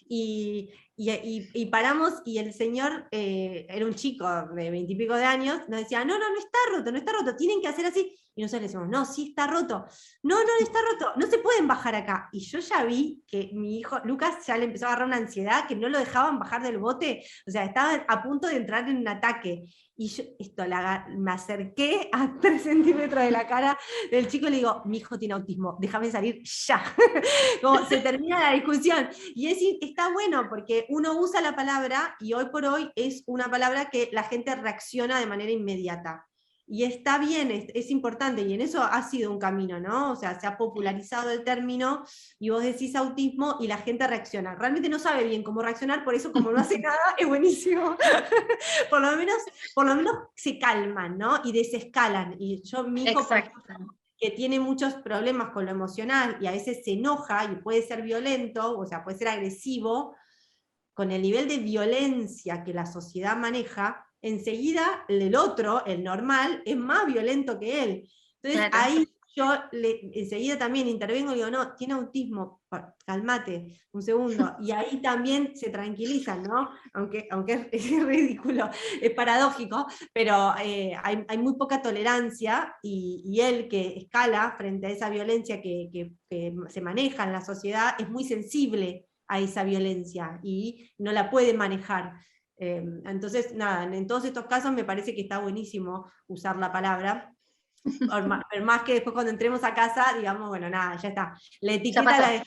y paramos, y el señor, era un chico de 20 y pico de años, nos decía, no está roto, tienen que hacer así. Y nosotros le decimos, no, sí está roto. No está roto, no se pueden bajar acá. Y yo ya vi que mi hijo, Lucas, ya le empezó a agarrar una ansiedad, que no lo dejaban bajar del bote, o sea, estaba a punto de entrar en un ataque. Y yo me acerqué a 3 centímetros de la cara del chico y le digo, mi hijo tiene autismo, déjame salir ya. Como se termina la discusión. Y está bueno porque uno usa la palabra, y hoy por hoy es una palabra que la gente reacciona de manera inmediata. Y está bien, es importante, y en eso ha sido un camino, ¿no? O sea, se ha popularizado el término, y vos decís autismo y la gente reacciona. Realmente no sabe bien cómo reaccionar, por eso como no hace nada, es buenísimo. por lo menos se calman, ¿no? Y desescalan. Y mi hijo, que tiene muchos problemas con lo emocional, y a veces se enoja, y puede ser violento, o sea, puede ser agresivo, con el nivel de violencia que la sociedad maneja, enseguida el otro, el normal, es más violento que él. Entonces ahí yo enseguida también intervengo y digo, no, tiene autismo, cálmate, un segundo. Y ahí también se tranquilizan, ¿no? Aunque es ridículo, es paradójico, pero hay muy poca tolerancia, y él, que escala frente a esa violencia que se maneja en la sociedad, es muy sensible a esa violencia y no la puede manejar. Entonces, nada, en todos estos casos me parece que está buenísimo usar la palabra, por más que después cuando entremos a casa digamos, bueno, nada, ya está. La etiqueta la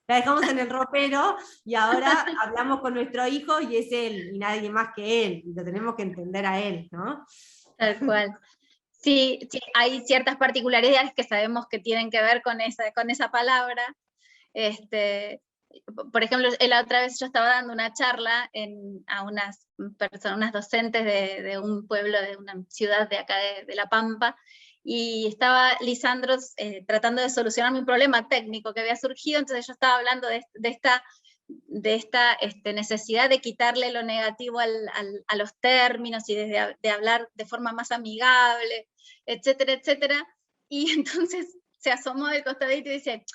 dejamos en el ropero, y ahora hablamos con nuestro hijo y es él, y nadie más que él, y lo tenemos que entender a él, ¿no? Tal cual. Sí, hay ciertas particularidades que sabemos que tienen que ver con esa palabra. Por ejemplo, la otra vez yo estaba dando una charla a unas personas, unas docentes de un pueblo, de una ciudad de acá de La Pampa, y estaba Lisandro tratando de solucionar un problema técnico que había surgido. Entonces yo estaba hablando de esta necesidad de quitarle lo negativo a los términos, y de hablar de forma más amigable, etcétera, etcétera. Y entonces se asomó del costadito y dice,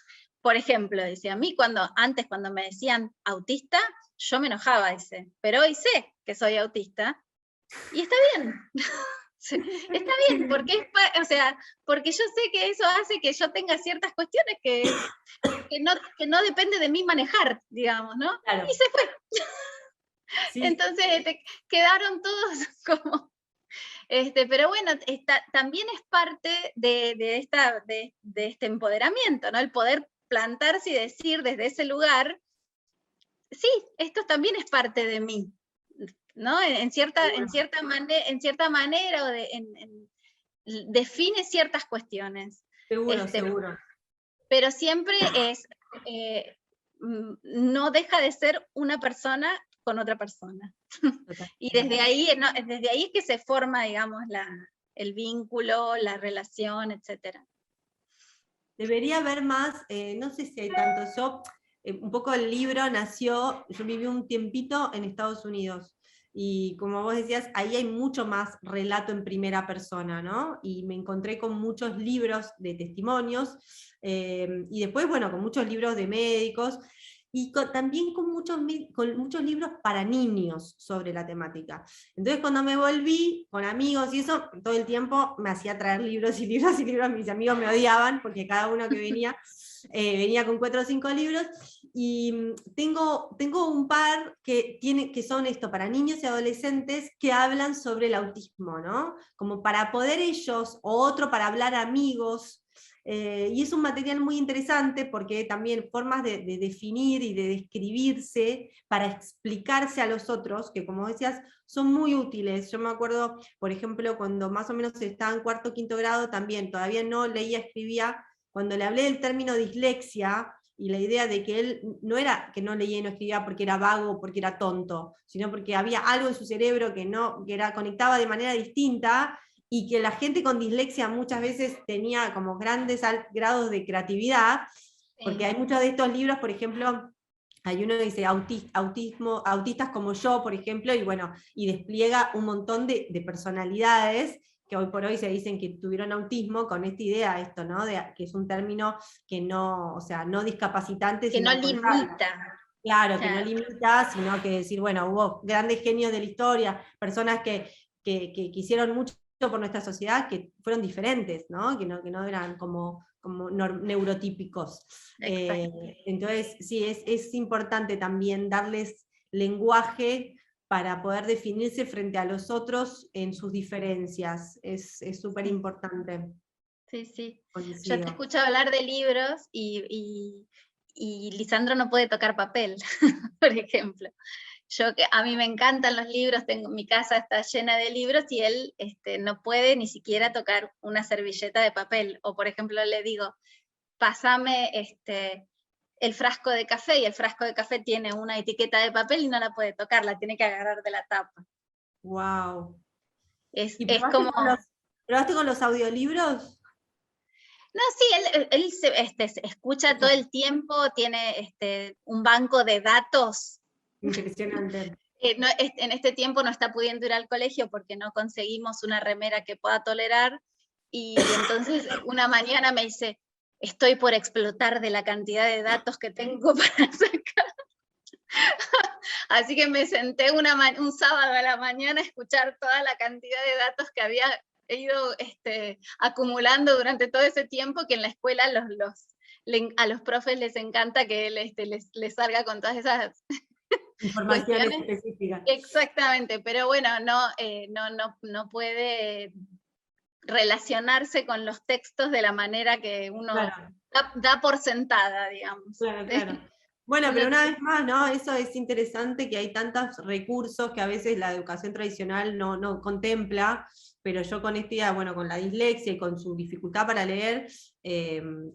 por ejemplo, dice, a mí antes cuando me decían autista, yo me enojaba, dice, pero hoy sé que soy autista, y está bien. Está bien, porque yo sé que eso hace que yo tenga ciertas cuestiones que no depende de mí manejar, digamos, ¿no? Claro. Y se fue. Sí. Entonces quedaron todos como... pero bueno, también es parte de este empoderamiento, ¿no? El poder plantarse y decir desde ese lugar, sí, esto también es parte de mí, ¿no? En cierta manera, define ciertas cuestiones. Seguro. Pero siempre no deja de ser una persona con otra persona. Y desde ahí, desde ahí es que se forma, digamos, el vínculo, la relación, etcétera. Debería haber más, no sé si hay tanto, yo, un poco el libro nació, yo viví un tiempito en Estados Unidos, y como vos decías, ahí hay mucho más relato en primera persona, ¿no? Y me encontré con muchos libros de testimonios, y después, bueno, con muchos libros de médicos, y también con muchos libros para niños sobre la temática. Entonces cuando me volví con amigos y eso, todo el tiempo me hacía traer libros y libros y libros, mis amigos me odiaban porque cada uno que venía venía con 4 o 5 libros, y tengo un par que son esto, para niños y adolescentes que hablan sobre el autismo, ¿no? Como para poder ellos, o otro para hablar a amigos, y es un material muy interesante porque también formas de definir y de describirse para explicarse a los otros, que como decías, son muy útiles. Yo me acuerdo, por ejemplo, cuando más o menos estaba en 4º o 5º grado, también todavía no leía, escribía, cuando le hablé del término dislexia, y la idea de que él no era que no leía y no escribía porque era vago o porque era tonto, sino porque había algo en su cerebro que conectaba de manera distinta, y que la gente con dislexia muchas veces tenía como grandes grados de creatividad, porque hay muchos de estos libros, por ejemplo, hay uno que dice autistas como yo, por ejemplo, y bueno, y despliega un montón de personalidades que hoy por hoy se dicen que tuvieron autismo, con esta idea, esto, ¿no? Que es un término que no, o sea, no discapacitante, Que sino no limita. Claro, que no limita, sino que decir, bueno, hubo grandes genios de la historia, personas que hicieron mucho por nuestra sociedad, que fueron diferentes, ¿no? Que no eran como neurotípicos. Entonces, sí, es importante también darles lenguaje para poder definirse frente a los otros en sus diferencias. Es súper importante. Sí, sí. Coincido. Yo te escucho hablar de libros y Lisandro no puede tocar papel, por ejemplo. A mí me encantan los libros, mi casa está llena de libros y él no puede ni siquiera tocar una servilleta de papel. O por ejemplo le digo, pásame el frasco de café, y el frasco de café tiene una etiqueta de papel y no la puede tocar, la tiene que agarrar de la tapa. Wow. Es probaste como... ¿Probaste con los audiolibros? No, sí, él se escucha todo el tiempo, tiene un banco de datos. Impresionante. En este tiempo no está pudiendo ir al colegio porque no conseguimos una remera que pueda tolerar, y entonces una mañana me dice, estoy por explotar de la cantidad de datos que tengo para sacar. Así que me senté un sábado a la mañana a escuchar toda la cantidad de datos que había ido acumulando durante todo ese tiempo, que en la escuela a los profes les encanta que él les salga con todas esas informaciones específicas. Exactamente, pero bueno, no puede relacionarse con los textos de la manera que uno da por sentada, digamos. Claro. Bueno, pero una vez más, ¿no? Eso es interesante, que hay tantos recursos que a veces la educación tradicional no contempla, pero yo con esta idea, bueno, con la dislexia y con su dificultad para leer, me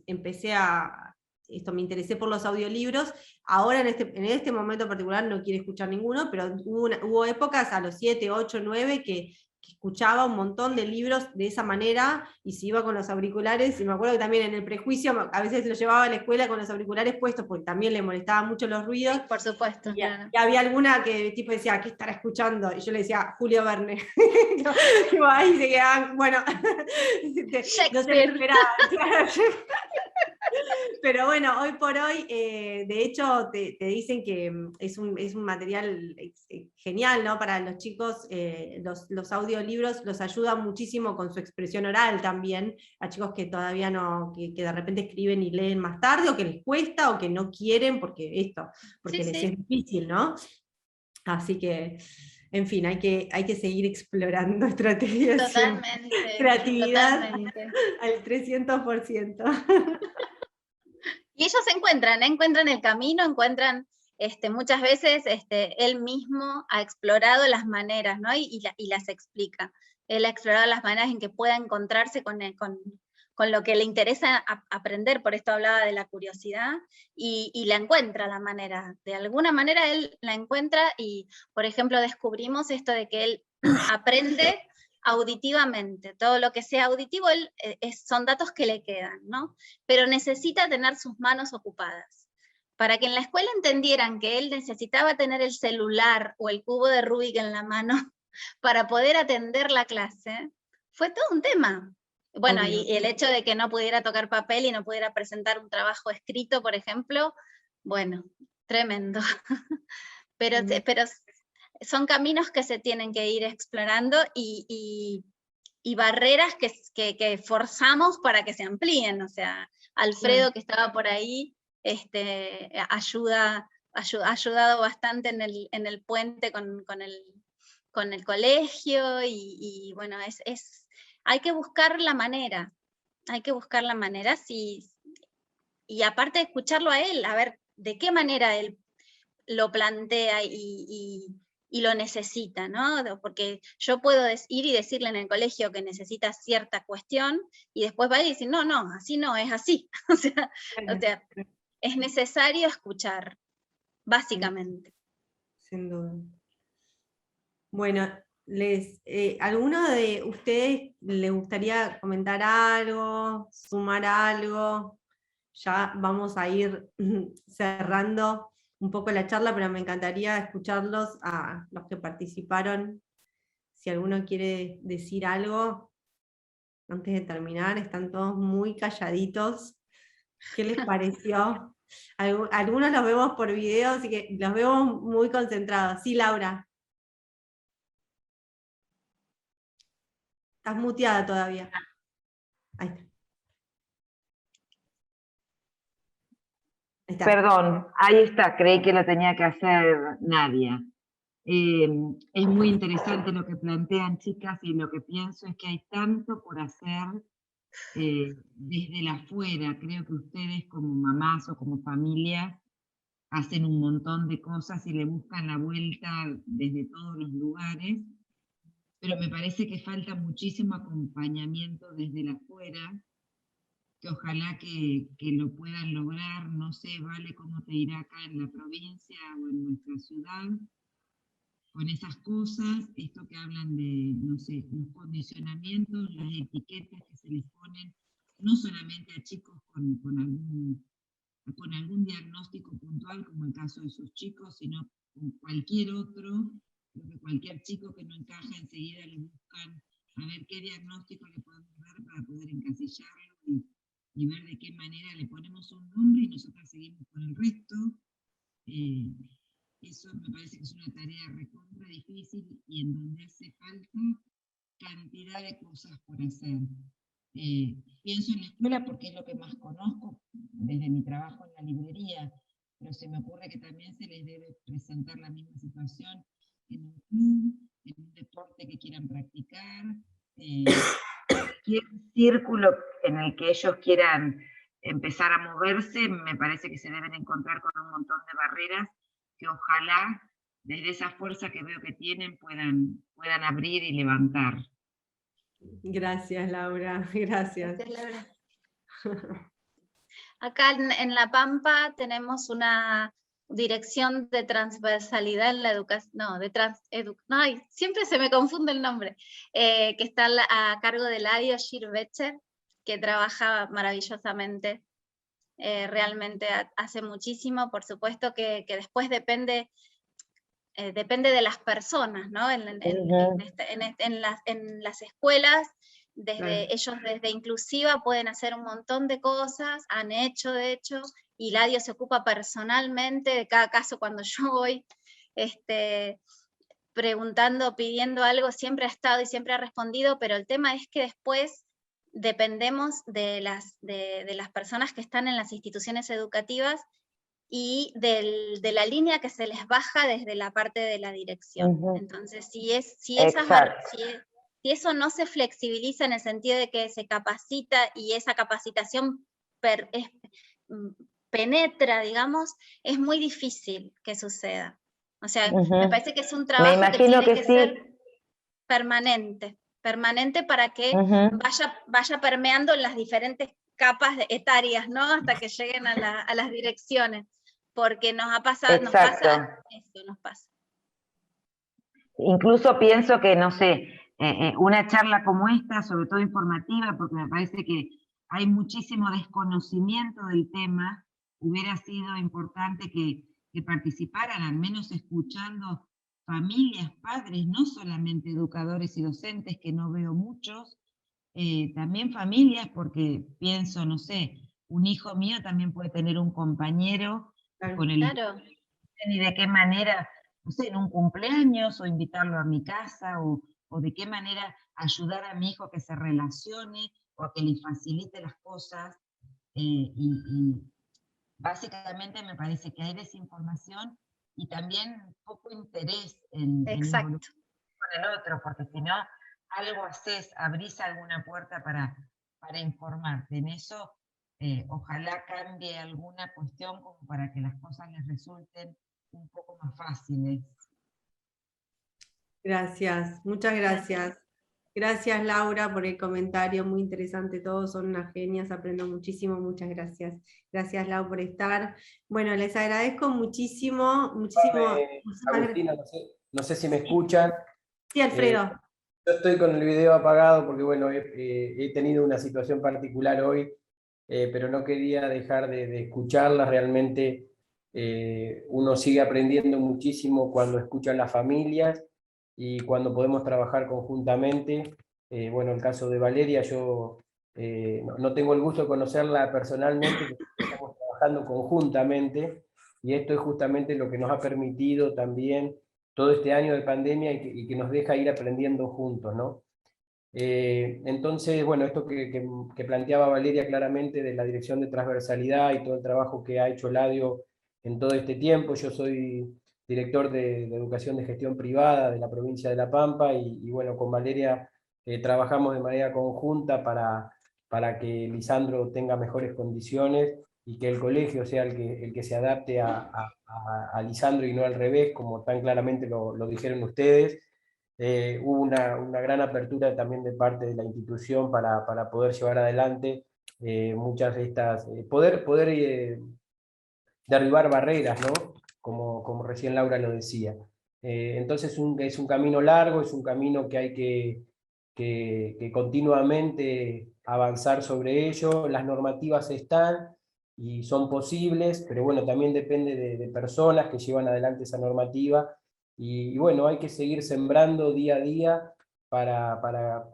interesé por los audiolibros. Ahora en este momento particular no quiero escuchar ninguno, pero hubo épocas a los 7, 8, 9 que escuchaba un montón de libros de esa manera, y se iba con los auriculares, y me acuerdo que también en el prejuicio a veces lo llevaba a la escuela con los auriculares puestos, porque también le molestaban mucho los ruidos. Por supuesto, y había alguna que tipo decía, ¿qué estará escuchando? Y yo le decía, Julio Verne. Ahí se quedaban, bueno, no se me esperaba. Pero bueno, hoy por hoy, de hecho, te dicen que es un material genial, ¿no? Para los chicos, los audiolibros los ayudan muchísimo con su expresión oral también, a chicos que todavía no, que de repente escriben y leen más tarde, o que les cuesta, o que no quieren, porque les es difícil, ¿no? Así que, en fin, hay que seguir explorando estrategias. Totalmente. Creatividad totalmente. Al 300%. Y ellos encuentran el camino, encuentran, muchas veces él mismo ha explorado las maneras, ¿no? Y las explica. Él ha explorado las maneras en que pueda encontrarse con con lo que le interesa aprender, por esto hablaba de la curiosidad, y la encuentra la manera, de alguna manera él la encuentra, y por ejemplo descubrimos esto de que él aprende auditivamente, todo lo que sea auditivo son datos que le quedan, ¿no? Pero necesita tener sus manos ocupadas. Para que en la escuela entendieran que él necesitaba tener el celular o el cubo de Rubik en la mano para poder atender la clase, fue todo un tema. Bueno, y el hecho de que no pudiera tocar papel y no pudiera presentar un trabajo escrito, por ejemplo, bueno, tremendo. Pero son caminos que se tienen que ir explorando y barreras que forzamos para que se amplíen. O sea, Alfredo, que estaba por ahí, ha ayudado bastante en el puente con el colegio, y bueno, hay que buscar la manera, sí, y aparte de escucharlo a él, a ver de qué manera él lo plantea y lo necesita, ¿no? Porque yo puedo ir y decirle en el colegio que necesita cierta cuestión, y después va a decir, no, así no, es así. O sea, es necesario escuchar, básicamente. Sin duda. Bueno, ¿alguno de ustedes le gustaría comentar algo, sumar algo? Ya vamos a ir cerrando un poco la charla, pero me encantaría escucharlos a los que participaron. Si alguno quiere decir algo antes de terminar, están todos muy calladitos. ¿Qué les pareció? Algunos los vemos por video, así que los vemos muy concentrados. Sí, Laura. Estás muteada todavía. Ahí está. Ahí está. Perdón, ahí está, creí que lo tenía que hacer Nadia. Es muy interesante lo que plantean, chicas, y lo que pienso es que hay tanto por hacer desde la afuera. Creo que ustedes como mamás o como familia hacen un montón de cosas y le buscan la vuelta desde todos los lugares, pero me parece que falta muchísimo acompañamiento desde la afuera, que ojalá que lo puedan lograr. No sé, Vale, cómo te irá acá en la provincia o en nuestra ciudad, con esas cosas, esto que hablan de, no sé, los condicionamientos, las etiquetas que se les ponen, no solamente a chicos con algún diagnóstico puntual, como el caso de sus chicos, sino con cualquier otro, porque cualquier chico que no encaja enseguida le buscan a ver qué diagnóstico le podemos dar para poder encasillarlo y ver de qué manera le ponemos un nombre y nosotros seguimos con el resto. Eso me parece que es una tarea recontra difícil y en donde hace falta cantidad de cosas por hacer. Pienso en la escuela porque es lo que más conozco desde mi trabajo en la librería, pero se me ocurre que también se les debe presentar la misma situación en un club, en un deporte que quieran practicar, cualquier círculo en el que ellos quieran empezar a moverse. Me parece que se deben encontrar con un montón de barreras que ojalá desde esa fuerza que veo que tienen puedan abrir y levantar. Gracias, Laura. Gracias. Gracias, Laura. Acá en La Pampa tenemos una dirección de transversalidad en la educación, siempre se me confunde el nombre, que está a cargo de Ladio Schirbecher, que trabaja maravillosamente, realmente hace muchísimo. Por supuesto que después depende de las personas, ¿no? En las escuelas, ellos desde Inclusiva pueden hacer un montón de cosas, han hecho de hecho, y Ladio se ocupa personalmente de cada caso. Cuando yo voy preguntando, pidiendo algo, siempre ha estado y siempre ha respondido, pero el tema es que después dependemos de las personas que están en las instituciones educativas y de la línea que se les baja desde la parte de la dirección. Entonces, si eso no se flexibiliza en el sentido de que se capacita y esa capacitación penetra, digamos, es muy difícil que suceda. O sea, me parece que es un trabajo que tiene que ser permanente. permanente para que vaya permeando en las diferentes capas etarias, ¿no? Hasta que lleguen a las direcciones, porque nos pasa eso, nos pasa. Incluso pienso que, no sé, una charla como esta, sobre todo informativa, porque me parece que hay muchísimo desconocimiento del tema, hubiera sido importante que participaran, al menos escuchando familias, padres, no solamente educadores y docentes, que no veo muchos, también familias, porque pienso, no sé, un hijo mío también puede tener un compañero con el y de qué manera, no sé, en un cumpleaños, o invitarlo a mi casa, o de qué manera ayudar a mi hijo a que se relacione, o a que le facilite las cosas, y básicamente me parece que hay desinformación y también poco interés en involucrar con el otro, porque si no, algo haces, abrís alguna puerta para informarte. En eso, ojalá cambie alguna cuestión como para que las cosas les resulten un poco más fáciles. Gracias, muchas gracias. Gracias, Laura, por el comentario, muy interesante, todos son unas genias, aprendo muchísimo, muchas gracias. Gracias, Lau, por estar. Bueno, les agradezco muchísimo, Agustina, no sé si me escuchan. Sí, Alfredo. Yo estoy con el video apagado porque, bueno, he tenido una situación particular hoy, pero no quería dejar de escucharla. Realmente uno sigue aprendiendo muchísimo cuando escucha a las familias y cuando podemos trabajar conjuntamente. Bueno, el caso de Valeria, yo no tengo el gusto de conocerla personalmente, estamos trabajando conjuntamente, y esto es justamente lo que nos ha permitido también todo este año de pandemia y que nos deja ir aprendiendo juntos, ¿no? Entonces, bueno, esto que planteaba Valeria claramente de la dirección de transversalidad y todo el trabajo que ha hecho Ladio en todo este tiempo. Yo soy director de Educación de Gestión Privada de la provincia de La Pampa y bueno, con Valeria trabajamos de manera conjunta para que Lisandro tenga mejores condiciones y que el colegio sea el que se adapte a Lisandro y no al revés, como tan claramente lo dijeron ustedes. Hubo una gran apertura también de parte de la institución para poder llevar adelante muchas de estas, poder derribar barreras, ¿no? Como recién Laura lo decía. Entonces es un camino largo, es un camino que hay que continuamente avanzar sobre ello. Las normativas están y son posibles, pero bueno, también depende de personas que llevan adelante esa normativa. Y bueno, hay que seguir sembrando día a día para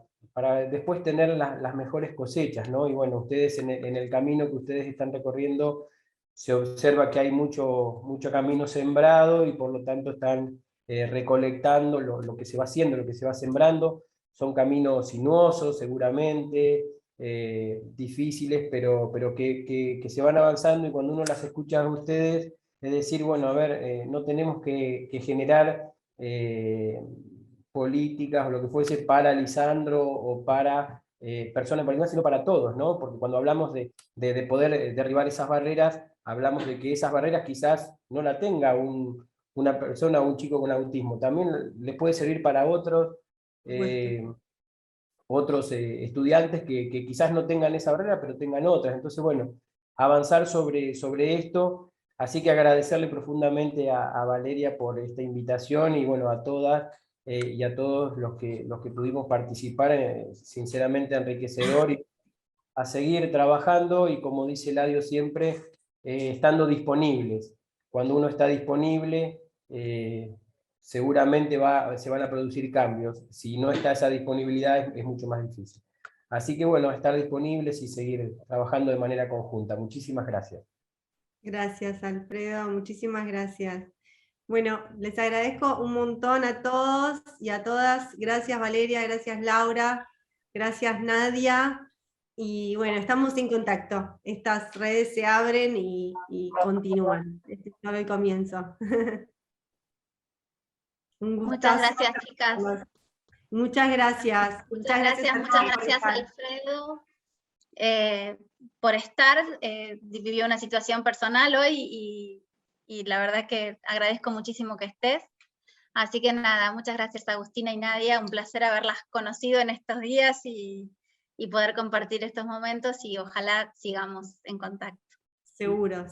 después tener las mejores cosechas, ¿no? Y bueno, ustedes en el camino que ustedes están recorriendo, se observa que hay mucho camino sembrado y por lo tanto están recolectando lo que se va haciendo, lo que se va sembrando. Son caminos sinuosos seguramente, difíciles, pero que se van avanzando, y cuando uno las escucha a ustedes, es decir, bueno, a ver, no tenemos que generar políticas o lo que fuese para Lisandro o para personas particulares, sino para todos, ¿no? Porque cuando hablamos de poder derribar esas barreras, hablamos de que esas barreras quizás no la tenga una persona o un chico con autismo, también les puede servir para otros, estudiantes que quizás no tengan esa barrera, pero tengan otras. Entonces, bueno, avanzar sobre esto. Así que agradecerle profundamente a Valeria por esta invitación, y bueno, a todas y a todos los que pudimos participar, sinceramente enriquecedor, y a seguir trabajando y, como dice Eladio siempre, estando disponibles. Cuando uno está disponible, seguramente se van a producir cambios. Si no está esa disponibilidad, es mucho más difícil. Así que bueno, estar disponibles y seguir trabajando de manera conjunta. Muchísimas gracias. Gracias, Alfredo, muchísimas gracias. Bueno, les agradezco un montón a todos y a todas. Gracias, Valeria, gracias, Laura, gracias, Nadia. Y bueno, estamos en contacto. Estas redes se abren y continúan. Este es solo el comienzo. Un gustazo. Muchas gracias, chicas. Muchas gracias. Muchas gracias, Alfredo, por estar. Vivió una situación personal hoy y la verdad que agradezco muchísimo que estés. Así que nada, muchas gracias Agustina y Nadia, un placer haberlas conocido en estos días y poder compartir estos momentos y ojalá sigamos en contacto. Seguro.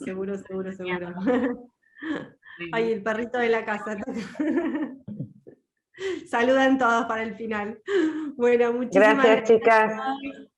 Ay, el perrito de la casa. Saludan todos para el final. Bueno, muchísimas Gracias, chicas. gracias.